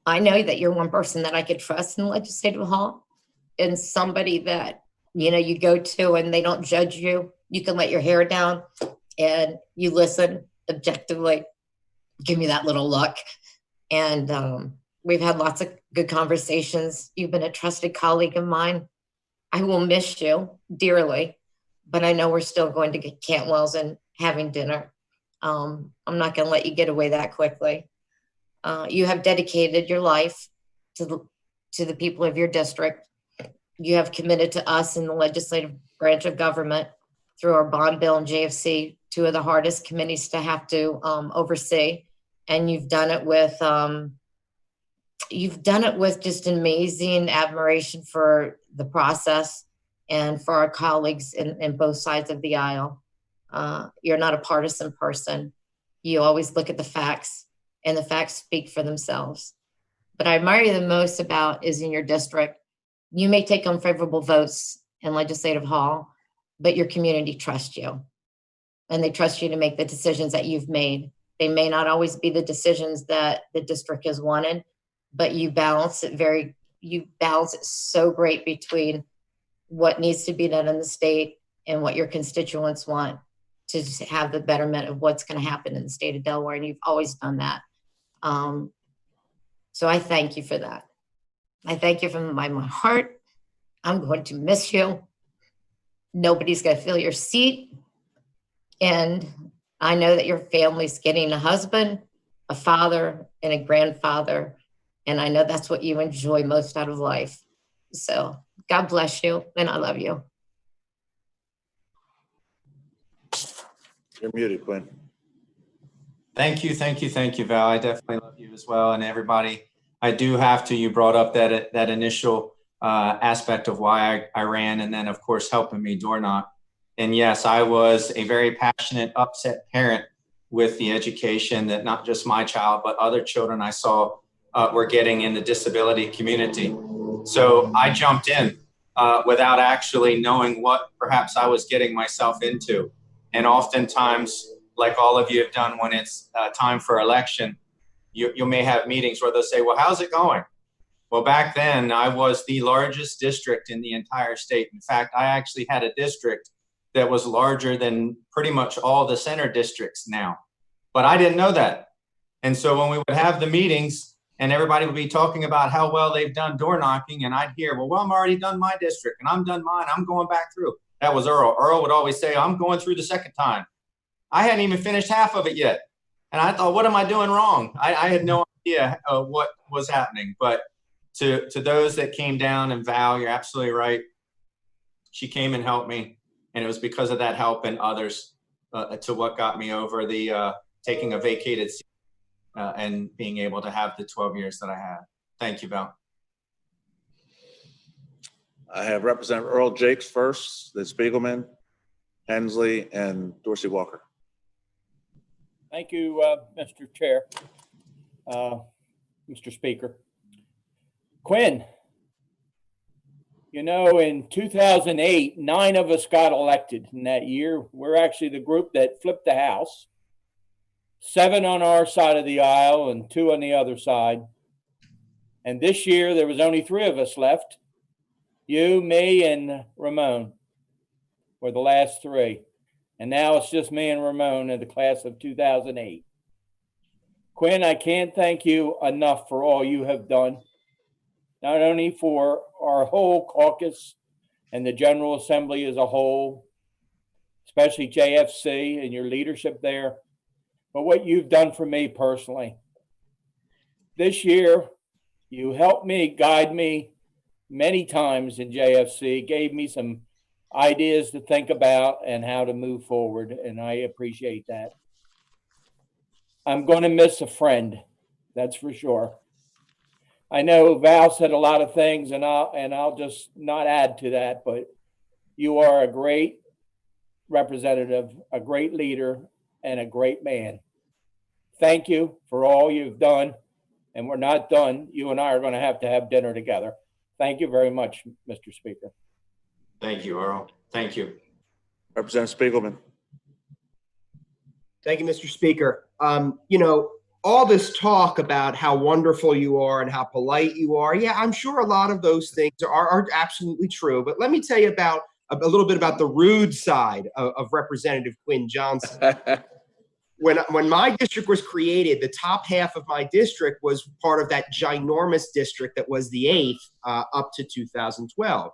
I know that you're one person that I could trust in Legislative Hall, and somebody that, you go to and they don't judge you. You can let your hair down and you listen objectively. Give me that little look. And we've had lots of good conversations. You've been a trusted colleague of mine. I will miss you dearly, but I know we're still going to get Cantwell's and having dinner. I'm not going to let you get away that quickly. You have dedicated your life to the people of your district. You have committed to us in the legislative branch of government through our bond bill and JFC, two of the hardest committees to have to oversee. And you've done it with just amazing admiration for the process and for our colleagues in both sides of the aisle. You're not a partisan person. You always look at the facts, and the facts speak for themselves. But I admire you the most about is in your district. You may take unfavorable votes in Legislative Hall, but your community trusts you. And they trust you to make the decisions that you've made. They may not always be the decisions that the district has wanted, but you balance it so great between what needs to be done in the state and what your constituents want to have the betterment of what's going to happen in the state of Delaware. And you've always done that. So I thank you for that. I thank you from my heart. I'm going to miss you. Nobody's going to fill your seat. And I know that your family's getting a husband, a father, and a grandfather. And I know that's what you enjoy most out of life. So God bless you, and I love you. You're muted, Quinn. Thank you, Val. I definitely love you as well, and everybody. I do have to. You brought up that initial aspect of why I ran, and then of course helping me door knock. And yes, I was a very passionate, upset parent with the education that not just my child, but other children I saw were getting in the disability community. So I jumped in without actually knowing what perhaps I was getting myself into. And oftentimes, like all of you have done when it's time for election, you may have meetings where they'll say, well, how's it going? Well, back then I was the largest district in the entire state. In fact, I actually had a district that was larger than pretty much all the center districts now. But I didn't know that. And so when we would have the meetings and everybody would be talking about how well they've done door knocking, and I'd hear, well, I'm already done my district and I'm done mine. I'm going back through. That was Earl. Earl would always say, I'm going through the second time. I hadn't even finished half of it yet. And I thought, what am I doing wrong? I had no idea what was happening. But to those that came down, and Val, you're absolutely right. She came and helped me. And it was because of that help and others to what got me over the taking a vacated seat and being able to have the 12 years that I had. Thank you, Val. I have Representative Earl Jakes first, then Spiegelman, Hensley, and Dorsey Walker. Thank you, Mr. Chair, Mr. Speaker. Quinn, you know, in 2008, 9 of us got elected in that year. We're actually the group that flipped the House. 7 on our side of the aisle and 2 on the other side. And this year, there was only 3 of us left. You, me, and Ramon were the last 3. And now it's just me and Ramon in the class of 2008. Quinn, I can't thank you enough for all you have done, not only for our whole caucus and the General Assembly as a whole, especially JFC and your leadership there, but what you've done for me personally. This year, you helped me, guide me many times in JFC, gave me some ideas to think about and how to move forward, and I appreciate that. I'm going to miss a friend, that's for sure. I know Val said a lot of things, and I'll just not add to that, but you are a great representative, a great leader, and a great man. Thank you for all you've done, and we're not done. You and I are going to have dinner together. Thank you very much, Mr. Speaker. Thank you, Earl. Thank you. Representative Spiegelman. Thank you, Mr. Speaker. You know, all this talk about how wonderful you are and how polite you are, yeah, I'm sure a lot of those things are absolutely true. But let me tell you about a little bit about the rude side of Representative Quinn Johnson. When my district was created, the top half of my district was part of that ginormous district that was the 8th up to 2012.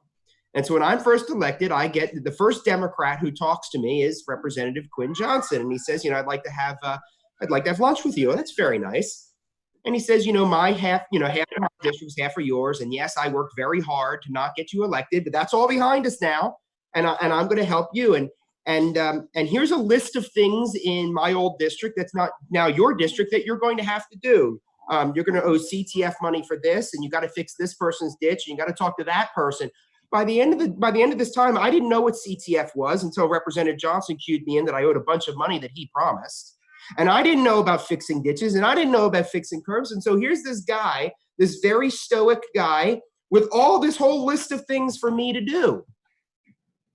And so when I'm first elected, I get the first Democrat who talks to me is Representative Quinn Johnson, and he says, you know, I'd like to have lunch with you. And that's very nice. And he says, you know, my half of my district is half of yours, and yes, I worked very hard to not get you elected, but that's all behind us now, and I'm going to help you. And here's a list of things in my old district that's not now your district that you're going to have to do. You're going to owe CTF money for this, and you got to fix this person's ditch, and you got to talk to that person. By the end of this time, I didn't know what CTF was until Representative Johnson cued me in that I owed a bunch of money that he promised. And I didn't know about fixing ditches, and I didn't know about fixing curbs. And so here's this guy, this very stoic guy, with all this whole list of things for me to do.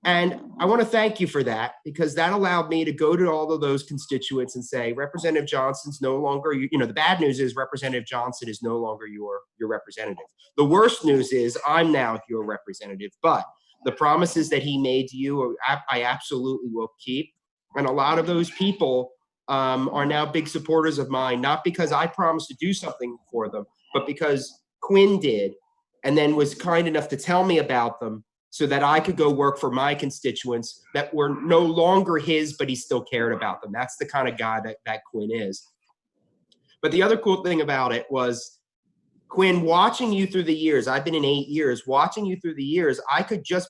And I want to thank you for that, because that allowed me to go to all of those constituents and say, Representative Johnson's no longer, you know, the bad news is Representative Johnson is no longer your representative. The worst news is I'm now your representative, but the promises that he made to you, I absolutely will keep. And a lot of those people are now big supporters of mine, not because I promised to do something for them, but because Quinn did, and then was kind enough to tell me about them, so that I could go work for my constituents that were no longer his, but he still cared about them. That's the kind of guy that Quinn is. But the other cool thing about it was, Quinn, watching you through the years, I've been in 8 years, watching you through the years, I could just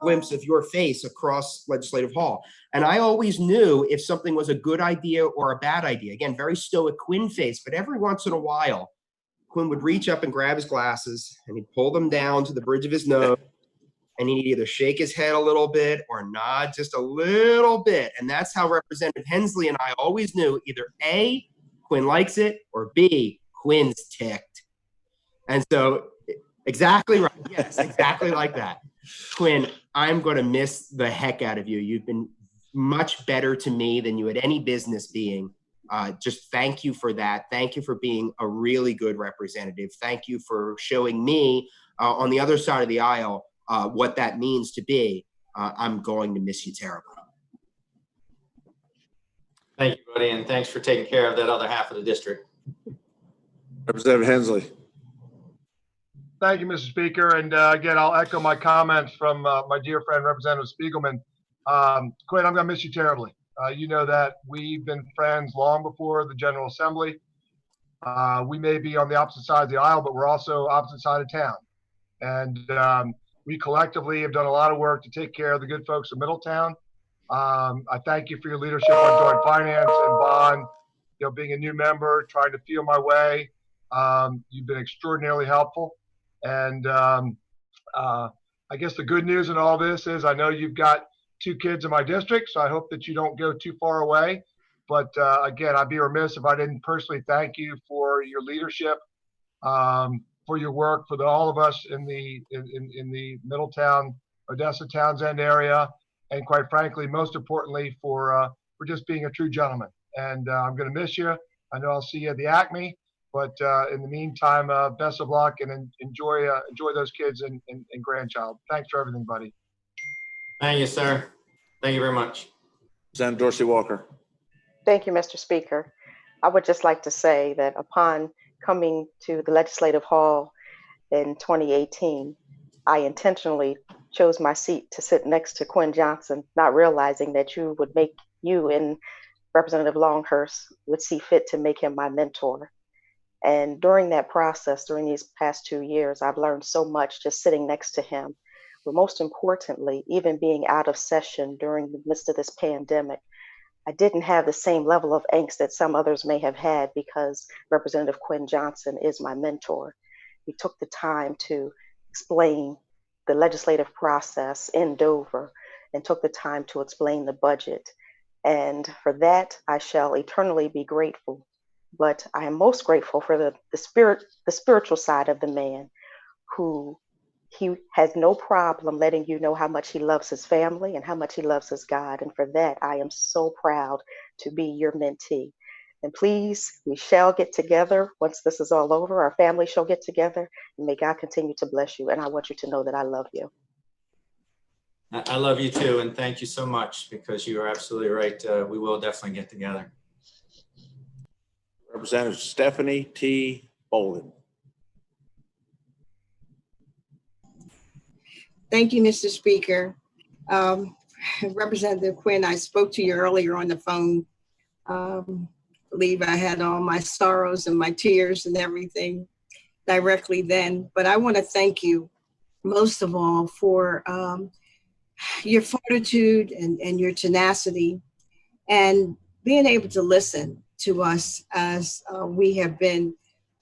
glimpse of your face across Legislative Hall. And I always knew if something was a good idea or a bad idea. Again, very stoic Quinn face, but every once in a while, Quinn would reach up and grab his glasses and he'd pull them down to the bridge of his nose. And he'd either shake his head a little bit or nod just a little bit. And that's how Representative Hensley and I always knew either A, Quinn likes it, or B, Quinn's ticked. And so exactly right. Yes, exactly like that. Quinn, I'm going to miss the heck out of you. You've been much better to me than you had any business being. Just thank you for that. Thank you for being a really good representative. Thank you for showing me on the other side of the aisle what that means to be. I'm going to miss you terribly. Thank you, buddy, and thanks for taking care of that other half of the district. Representative Hensley. Thank you, Mr. Speaker. And again, I'll echo my comments from my dear friend, Representative Spiegelman. Quinn, I'm going to miss you terribly. You know that we've been friends long before the General Assembly. We may be on the opposite side of the aisle, but we're also opposite side of town. And we collectively have done a lot of work to take care of the good folks of Middletown. I thank you for your leadership on joint finance and bond, being a new member, trying to feel my way. You've been extraordinarily helpful. And I guess the good news in all this is I know you've got 2 kids in my district, so I hope that you don't go too far away. But again, I'd be remiss if I didn't personally thank you for your leadership, for your work, for all of us in the Middletown, Odessa, Townsend area, and quite frankly, most importantly, for just being a true gentleman. And I'm going to miss you. I know I'll see you at the Acme, but in the meantime, best of luck and enjoy those kids and grandchild. Thanks for everything, buddy. Thank you, sir. Thank you very much. Representative Dorsey Walker. Thank you, Mr. Speaker. I would just like to say that upon coming to the Legislative Hall in 2018, I intentionally chose my seat to sit next to Quinn Johnson, not realizing that you and Representative Longhurst would see fit to make him my mentor. And during that process, during these past 2 years, I've learned so much just sitting next to him. But most importantly, even being out of session during the midst of this pandemic, I didn't have the same level of angst that some others may have had because Representative Quinn Johnson is my mentor. He took the time to explain the legislative process in Dover and took the time to explain the budget. And for that, I shall eternally be grateful. But I am most grateful for the spiritual side of the man, who he has no problem letting you know how much he loves his family and how much he loves his God. And for that, I am so proud to be your mentee. And please, we shall get together once this is all over. Our family shall get together, and may God continue to bless you. And I want you to know that I love you. I love you too, and thank you so much, because you are absolutely right. We will definitely get together. Representative Stephanie T. Bolden. Thank you, Mr. Speaker. Representative Quinn, I spoke to you earlier on the phone. I believe I had all my sorrows and my tears and everything directly then, but I want to thank you most of all for your fortitude and your tenacity and being able to listen to us as we have been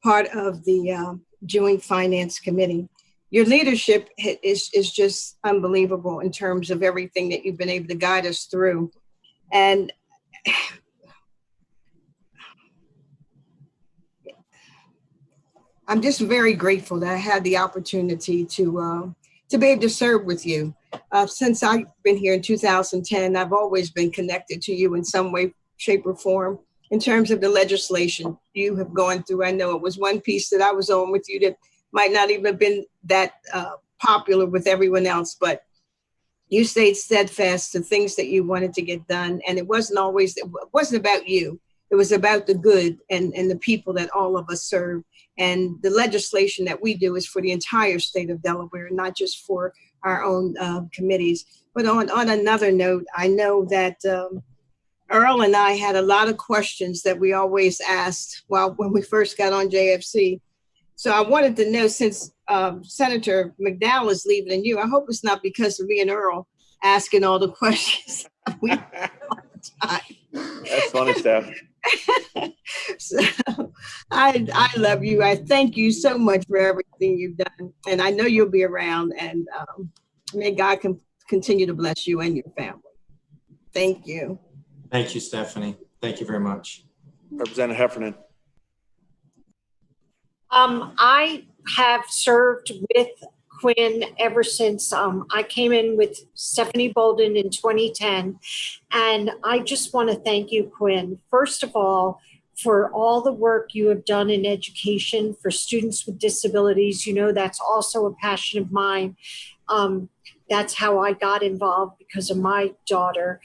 part of the Joint Finance Committee. Your leadership is just unbelievable in terms of everything that you've been able to guide us through. And I'm just very grateful that I had the opportunity to be able to serve with you. Since I've been here in 2010, I've always been connected to you in some way, shape, or form in terms of the legislation you have gone through. I know it was one piece that I was on with you that might not even have been that popular with everyone else, but you stayed steadfast to things that you wanted to get done. And it wasn't about you. It was about the good and the people that all of us serve. And the legislation that we do is for the entire state of Delaware, not just for our own committees. But on another note, I know that Earl and I had a lot of questions that we always asked when we first got on JFC. So I wanted to know, since Senator McDowell is leaving and I hope it's not because of me and Earl asking all the questions we all the time. That's funny stuff. So I love you. I thank you so much for everything you've done. And I know you'll be around, and may God continue to bless you and your family. Thank you. Thank you, Stephanie. Thank you very much. Representative Heffernan. I have served with Quinn ever since I came in with Stephanie Bolden in 2010. And I just want to thank you, Quinn, first of all the work you have done in education for students with disabilities. You know, that's also a passion of mine. That's how I got involved, because of my daughter.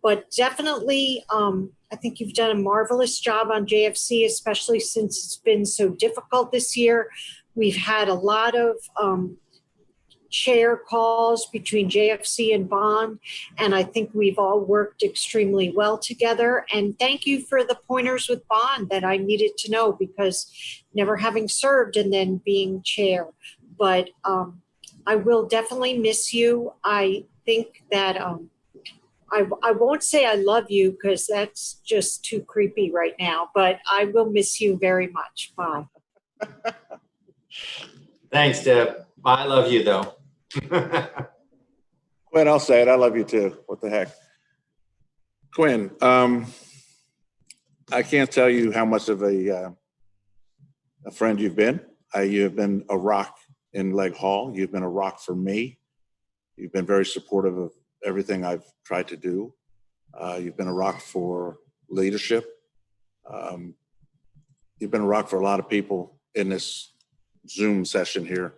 But definitely, I think you've done a marvelous job on JFC, especially since it's been so difficult this year. We've had a lot of chair calls between JFC and Bond, and I think we've all worked extremely well together. And thank you for the pointers with Bond that I needed to know, because never having served and then being chair. But I will definitely miss you. I think that I won't say I love you because that's just too creepy right now, but I will miss you very much. Bye. Thanks, Deb. I love you though. Quinn, I'll say it. I love you too. What the heck? Quinn, I can't tell you how much of a friend you've been. You have been a rock in Leg Hall. You've been a rock for me. You've been very supportive of everything I've tried to do. You've been a rock for leadership. You've been a rock for a lot of people in this Zoom session here.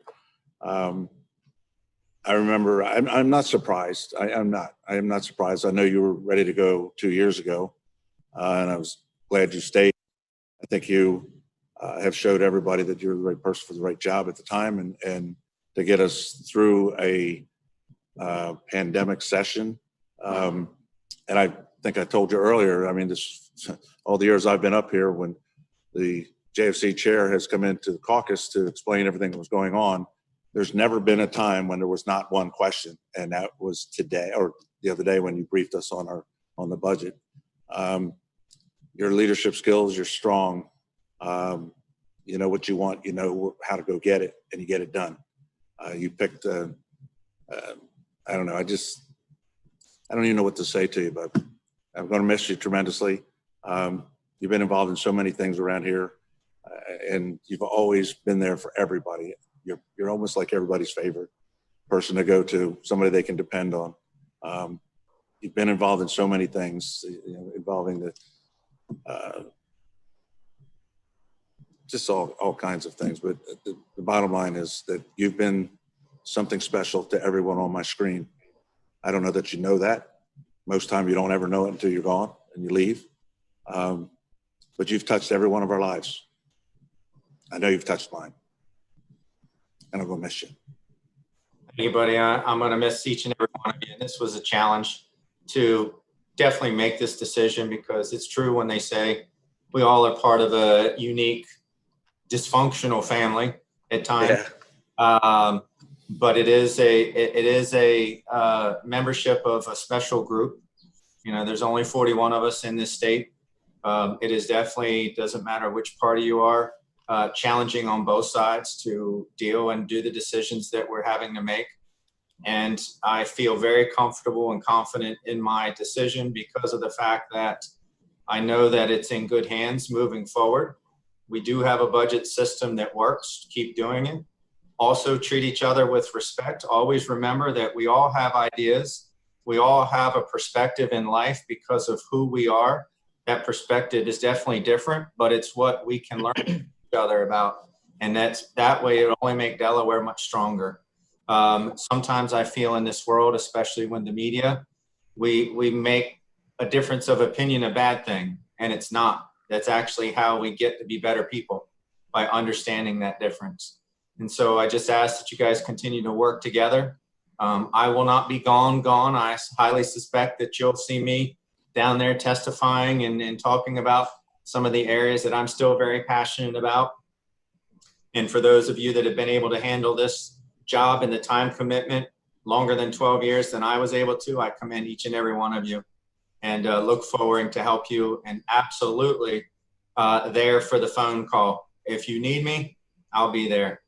I remember, I'm not surprised. I am not surprised. I know you were ready to go 2 years ago, and I was glad you stayed. I think you have showed everybody that you're the right person for the right job at the time, and to get us through a pandemic session. And I think I told you earlier, I mean, all the years I've been up here, when the JFC chair has come into the caucus to explain everything that was going on, there's never been a time when there was not one question, and that was today or the other day when you briefed us on the budget. Your leadership skills, you're strong. You know what you want, you know how to go get it, and you get it done. You picked, I don't know, I don't even know what to say to you, but I'm going to miss you tremendously. You've been involved in so many things around here, and you've always been there for everybody. You're almost like everybody's favorite person to go to, somebody they can depend on. You've been involved in so many things, involving the just all kinds of things. But the bottom line is that you've been something special to everyone on my screen. I don't know that you know that. Most time you don't ever know it until you're gone and you leave. But you've touched every one of our lives. I know you've touched mine. And I'm going to miss you. Anybody, I'm going to miss each and every one of you. And this was a challenge to definitely make this decision, because it's true when they say we all are part of a unique, dysfunctional family at times. Yeah. But it is a membership of a special group. You know, there's only 41 of us in this state. It is definitely, doesn't matter which party you are, challenging on both sides to deal and do the decisions that we're having to make. And I feel very comfortable and confident in my decision because of the fact that I know that it's in good hands moving forward. We do have a budget system that works. Keep doing it. Also treat each other with respect. Always remember that we all have ideas. We all have a perspective in life because of who we are. That perspective is definitely different, but it's what we can learn from each other about. And that way it'll only make Delaware much stronger. Sometimes I feel in this world, especially when the media, we make a difference of opinion a bad thing, and it's not. That's actually how we get to be better people, by understanding that difference. And so I just ask that you guys continue to work together. I will not be gone. I highly suspect that you'll see me down there testifying and talking about some of the areas that I'm still very passionate about. And for those of you that have been able to handle this job and the time commitment longer than 12 years than I was able to, I commend each and every one of you, and look forward to help you, and absolutely there for the phone call. If you need me, I'll be there.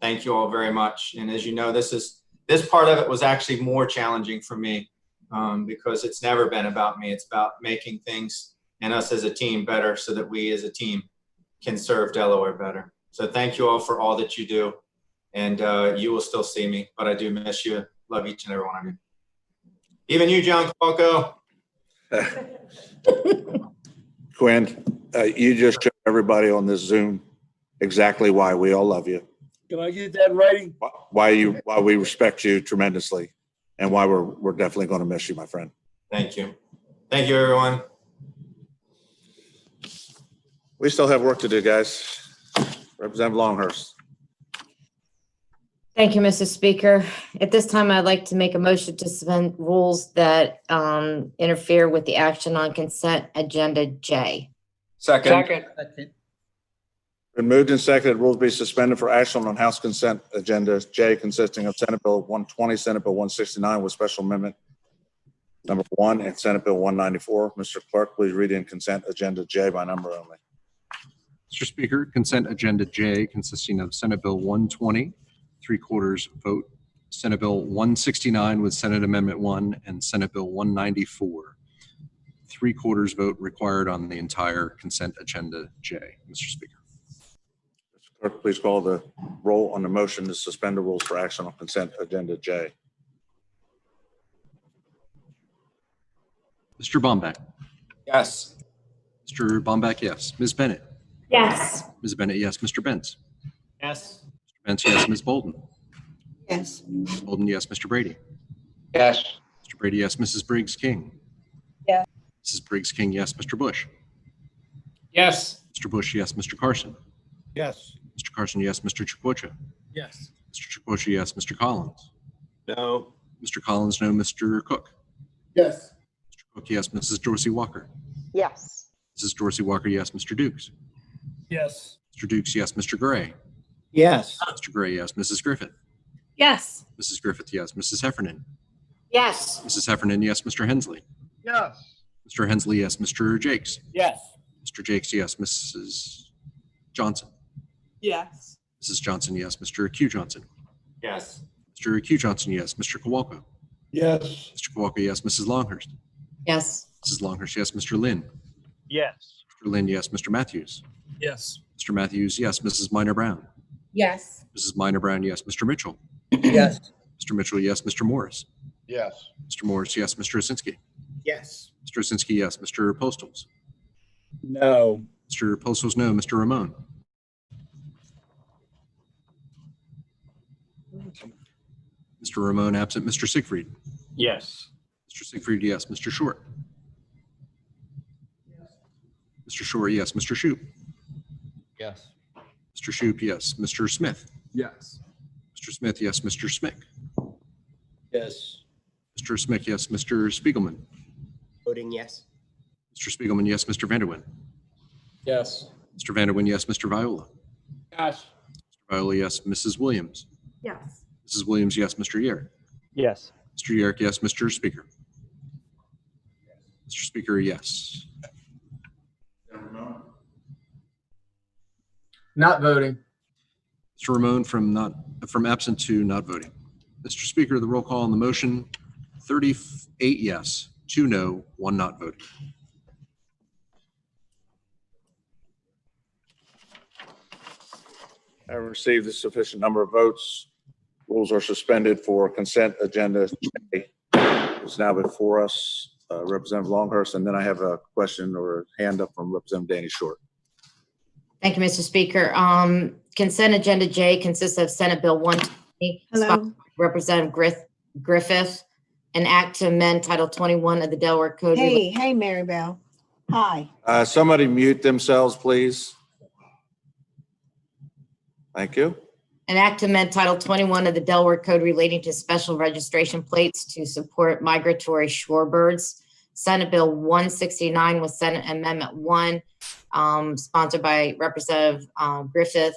Thank you all very much. And as you know, this part of it was actually more challenging for me because it's never been about me. It's about making things and us as a team better so that we as a team can serve Delaware better. So thank you all for all that you do. And you will still see me, but I do miss you. Love each and every one of you. Even you, John Falco. Quinn, you just showed everybody on this Zoom exactly why we all love you. Can I get that in writing? Why we respect you tremendously, and why we're definitely going to miss you, my friend. Thank you. Thank you, everyone. We still have work to do, guys. Representative Longhurst. Thank you, Mr. Speaker. At this time, I'd like to make a motion to suspend rules that interfere with the action on consent agenda J. Second. Been moved and seconded, rules be suspended for action on House consent agenda J, consisting of Senate Bill 120, Senate Bill 169 with special amendment number 1, and Senate Bill 194. Mr. Clerk, please read in consent agenda J by number only. Mr. Speaker, consent agenda J, consisting of Senate Bill 120, 3/4 vote, Senate Bill 169 with Senate Amendment 1, and Senate Bill 194. 3/4 vote required on the entire consent agenda J. Mr. Speaker. Mr. Clerk, please call the roll on the motion to suspend the rules for action on consent agenda J. Mr. Bomback. Yes. Mr. Bomback, yes. Ms. Bennett. Yes. Ms. Bennett, yes. Mr. Benz. Yes. Mr. Benz, yes. Ms. Bolden. Yes. Ms. Bolden, yes. Mr. Brady. Yes. Mr. Brady, yes. Mrs. Briggs King. Yes. Mrs. Briggs King, yes. Mr. Bush. Yes. Mr. Bush, yes. Mr. Carson. Yes. Mr. Carson, yes. Mr. Chukwocha. Yes. Mr. Chukwocha, yes. Mr. Collins. No. Mr. Collins, no. Mr. Cook. Yes. Mr. Cook, yes. Mrs. Dorsey Walker. Yes. Mrs. Dorsey Walker, yes. Mr. Dukes. Yes. Mr. Dukes, yes. Mr. Gray. Yes. Mr. Gray, yes. Mrs. Griffith. Yes. Mrs. Griffith, yes. Mrs. Heffernan. Yes. Mrs. Heffernan, yes. Mr. Hensley. Yes. Mr. Hensley, yes. Mr. Jakes. Yes. Mr. Jakes, yes. Mrs. Johnson. Yes. Mrs. Johnson, yes. Mr. Q. Johnson. Yes. Mr. Q. Johnson, yes. Mr. Kowalko. Yes. Mr. Kowalko, yes. Mrs. Longhurst. Yes. Mrs. Longhurst, yes. Mr. Lynn. Yes. Mr. Lynn, yes. Mr. Matthews. Yes. Mr. Matthews, yes. Mrs. Minor Brown. Yes. Mrs. Minor Brown, yes. Mr. Mitchell. Yes. Mr. Mitchell, yes. Mr. Morris. Yes. Mr. Morris, yes. Mr. Osinski. Yes. Mr. Osinski, yes. Mr. Postles. No. Mr. Postles, no. Mr. Ramon. Mr. Ramon, absent. Mr. Siegfried. Yes. Mr. Siegfried, yes. Mr. Short. Mr. Short, yes. Mr. Shoup. Yes. Mr. Shoup, yes. Mr. Smith. Yes. Mr. Smith, yes. Mr. Smick. Yes. Mr. Smick, yes. Mr. Spiegelman. Voting yes. Mr. Spiegelman, yes. Mr. Vanderwin. Yes. Mr. Vanderwin, yes. Mr. Viola. Yes. Mr. Viola, yes. Mrs. Williams. Yes. Mrs. Williams, yes. Mr. Yerrick. Yes. Mr. Yerrick, yes. Mr. Speaker. Mr. Speaker, yes. Not voting. Mr. Ramon from absent to not voting. Mr. Speaker, the roll call on the motion, 38 yes, 2 no, 1 not voting. I received a sufficient number of votes. Rules are suspended for consent agenda J. It's now before us, Representative Longhurst, and then I have a question or a hand up from Representative Danny Short. Thank you, Mr. Speaker. Consent agenda J consists of Senate Bill 120. Hello. Representative Griffith, an act to amend Title 21 of the Delaware Code. Hey, Mary Bell. Hi. Somebody mute themselves, please. Thank you. An act to amend Title 21 of the Delaware Code relating to special registration plates to support migratory shorebirds. Senate Bill 169 with Senate Amendment 1, sponsored by Representative Griffith,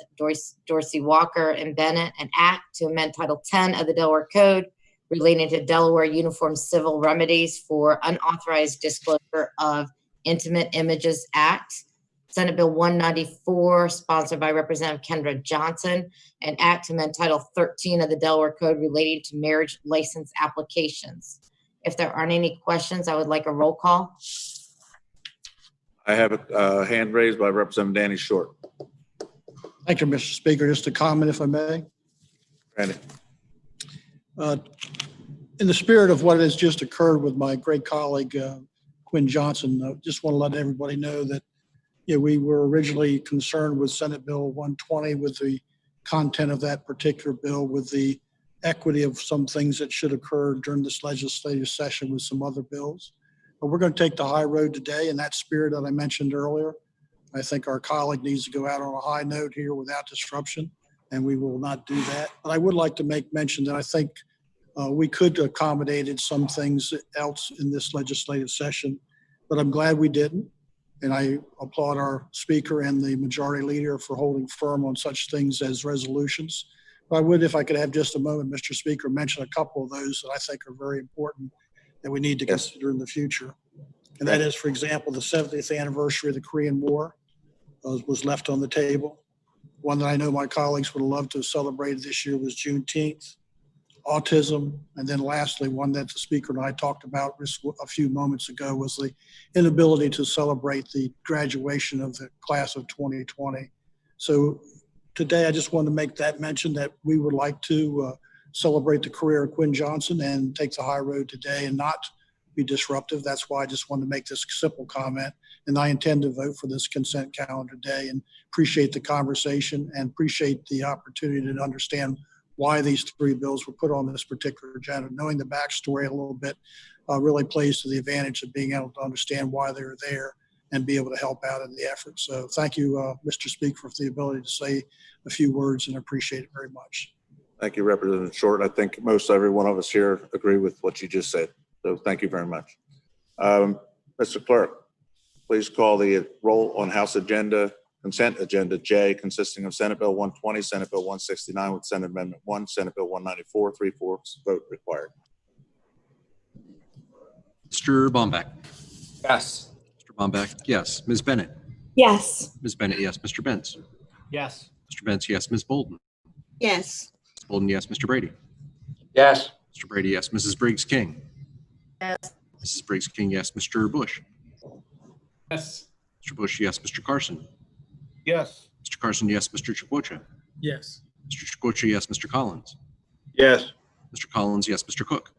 Dorsey Walker, and Bennett. An act to amend Title 10 of the Delaware Code relating to Delaware Uniform Civil Remedies for Unauthorized Disclosure of Intimate Images Act. Senate Bill 194, sponsored by Representative Kendra Johnson, an act to amend Title 13 of the Delaware Code relating to marriage license applications. If there aren't any questions, I would like a roll call. I have a hand raised by Representative Danny Short. Thank you, Mr. Speaker. Just a comment, if I may. Randy. In the spirit of what has just occurred with my great colleague, Quinn Johnson, I just want to let everybody know that we were originally concerned with Senate Bill 120 with the content of that particular bill, with the equity of some things that should occur during this legislative session with some other bills. But we're going to take the high road today in that spirit that I mentioned earlier. I think our colleague needs to go out on a high note here without disruption, and we will not do that. But I would like to make mention that I think we could have accommodated some things else in this legislative session, but I'm glad we didn't. And I applaud our speaker and the majority leader for holding firm on such things as resolutions. But I would, if I could have just a moment, Mr. Speaker, mention a couple of those that I think are very important that we need to consider in the future. And that is, for example, the 70th anniversary of the Korean War was left on the table. One that I know my colleagues would have loved to have celebrated this year was Juneteenth. Autism, and then lastly, one that the speaker and I talked about just a few moments ago was the inability to celebrate the graduation of the class of 2020. So today I just wanted to make that mention that we would like to celebrate the career of Quinn Johnson and take the high road today and not be disruptive. That's why I just wanted to make this simple comment. And I intend to vote for this consent calendar day and appreciate the conversation and appreciate the opportunity to understand why these three bills were put on this particular agenda. Knowing the backstory a little bit really plays to the advantage of being able to understand why they're there and be able to help out in the effort. So thank you, Mr. Speaker, for the ability to say a few words and appreciate it very much. Thank you, Representative Short. I think most every one of us here agree with what you just said. So thank you very much. Mr. Clerk, please call the roll on House agenda, consent agenda J, consisting of Senate Bill 120, Senate Bill 169 with Senate Amendment 1, Senate Bill 194, 3/4 vote required. Mr. Bomback. Yes. Mr. Bomback, yes. Ms. Bennett. Yes. Ms. Bennett, yes. Mr. Benz. Yes. Mr. Benz, yes. Ms. Bolden. Yes. Ms. Bolden, yes. Mr. Brady. Yes. Mr. Brady, yes. Mrs. Briggs King. Yes. Mrs. Briggs King, yes. Mr. Bush. Yes. Mr. Bush, yes. Mr. Carson. Yes. Mr. Carson, yes. Mr. Chukwocha. Yes. Mr. Chukwocha, yes. Mr. Collins. Yes. Mr. Collins, yes. Mr. Cook.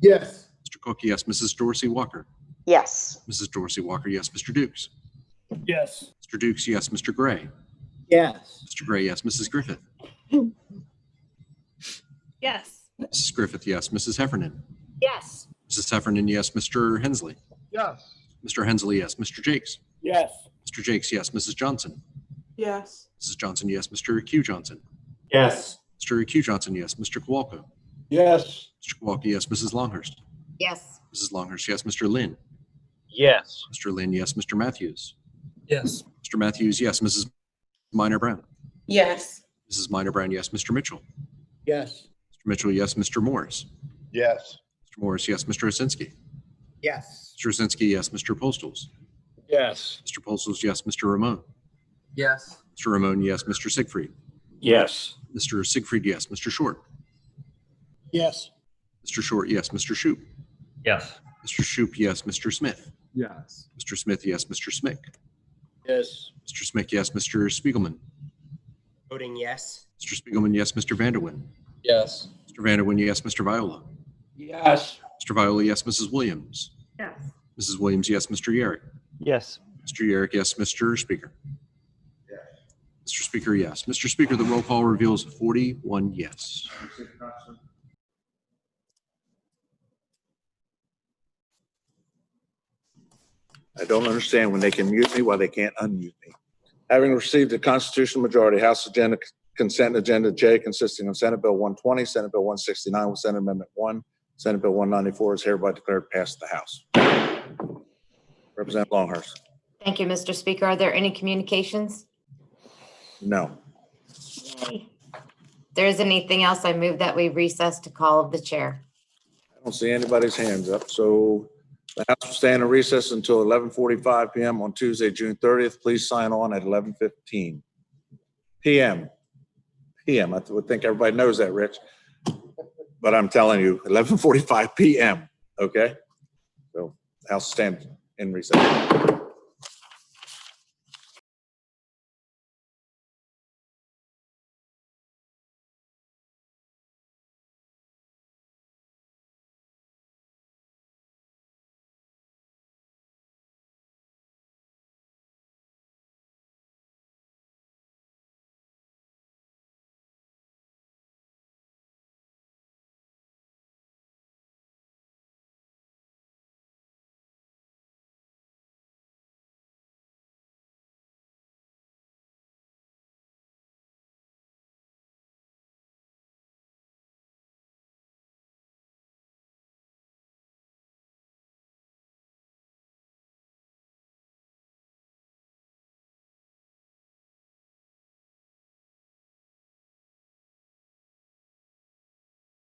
Yes. Mr. Cook, yes. Mrs. Dorsey Walker. Yes. Mrs. Dorsey Walker, yes. Mr. Dukes. Yes. Mr. Dukes, yes. Mr. Gray. Yes. Mr. Gray, yes. Mrs. Griffith. Yes. Mrs. Griffith, yes. Mrs. Heffernan. Yes. Mrs. Heffernan, yes. Mr. Hensley. Yes. Mr. Hensley, yes. Mr. Jakes. Yes. Mr. Jakes, yes. Mrs. Johnson. Yes. Mrs. Johnson, yes. Mr. Q. Johnson. Yes. Mr. Q. Johnson, yes. Mr. Kowalko. Yes. Mr. Kowalko, yes. Mrs. Longhurst. Yes. Mrs. Longhurst, yes. Mr. Lynn. Yes. Mr. Lynn, yes. Mr. Matthews. Yes. Mr. Matthews, yes. Mrs. Minor Brown. Yes. Mrs. Minor Brown, yes. Mr. Mitchell. Yes. Mr. Mitchell, yes. Mr. Morris. Yes. Mr. Morris, yes. Mr. Osinski. Yes. Mr. Osinski, yes. Mr. Postles. Yes. Mr. Postles, yes. Mr. Ramon. Yes. Mr. Ramon, yes. Mr. Siegfried. Yes. Mr. Siegfried, yes. Mr. Short. Yes. Mr. Short, yes. Mr. Shoup. Yes. Mr. Shoup, yes. Mr. Smith. Yes. Mr. Smith, yes. Mr. Smick. Yes. Mr. Smick, yes. Mr. Spiegelman. Voting yes. Mr. Spiegelman, yes. Mr. Vanderwin. Yes. Mr. Vanderwin, yes. Mr. Viola. Yes. Mr. Viola, yes. Mrs. Williams. Yes. Mrs. Williams, yes. Mr. Yerrick. Yes. Mr. Yerrick, yes. Mr. Speaker. Mr. Speaker, yes. Mr. Speaker, the roll call reveals 41 yes. I don't understand when they can mute me, why they can't unmute me. Having received the constitutional majority, House agenda, consent agenda J, consisting of Senate Bill 120, Senate Bill 169 with Senate Amendment 1, Senate Bill 194 is hereby declared passed the House. Representative Longhurst. Thank you, Mr. Speaker. Are there any communications? No. If there isn't anything else, I move that we recess to call of the chair. I don't see anybody's hands up, so the House will stand in recess until 11:45 p.m. on Tuesday, June 30th. Please sign on at 11:15 p.m. I would think everybody knows that, Rich. But I'm telling you, 11:45 p.m. Okay? So House stand in recess.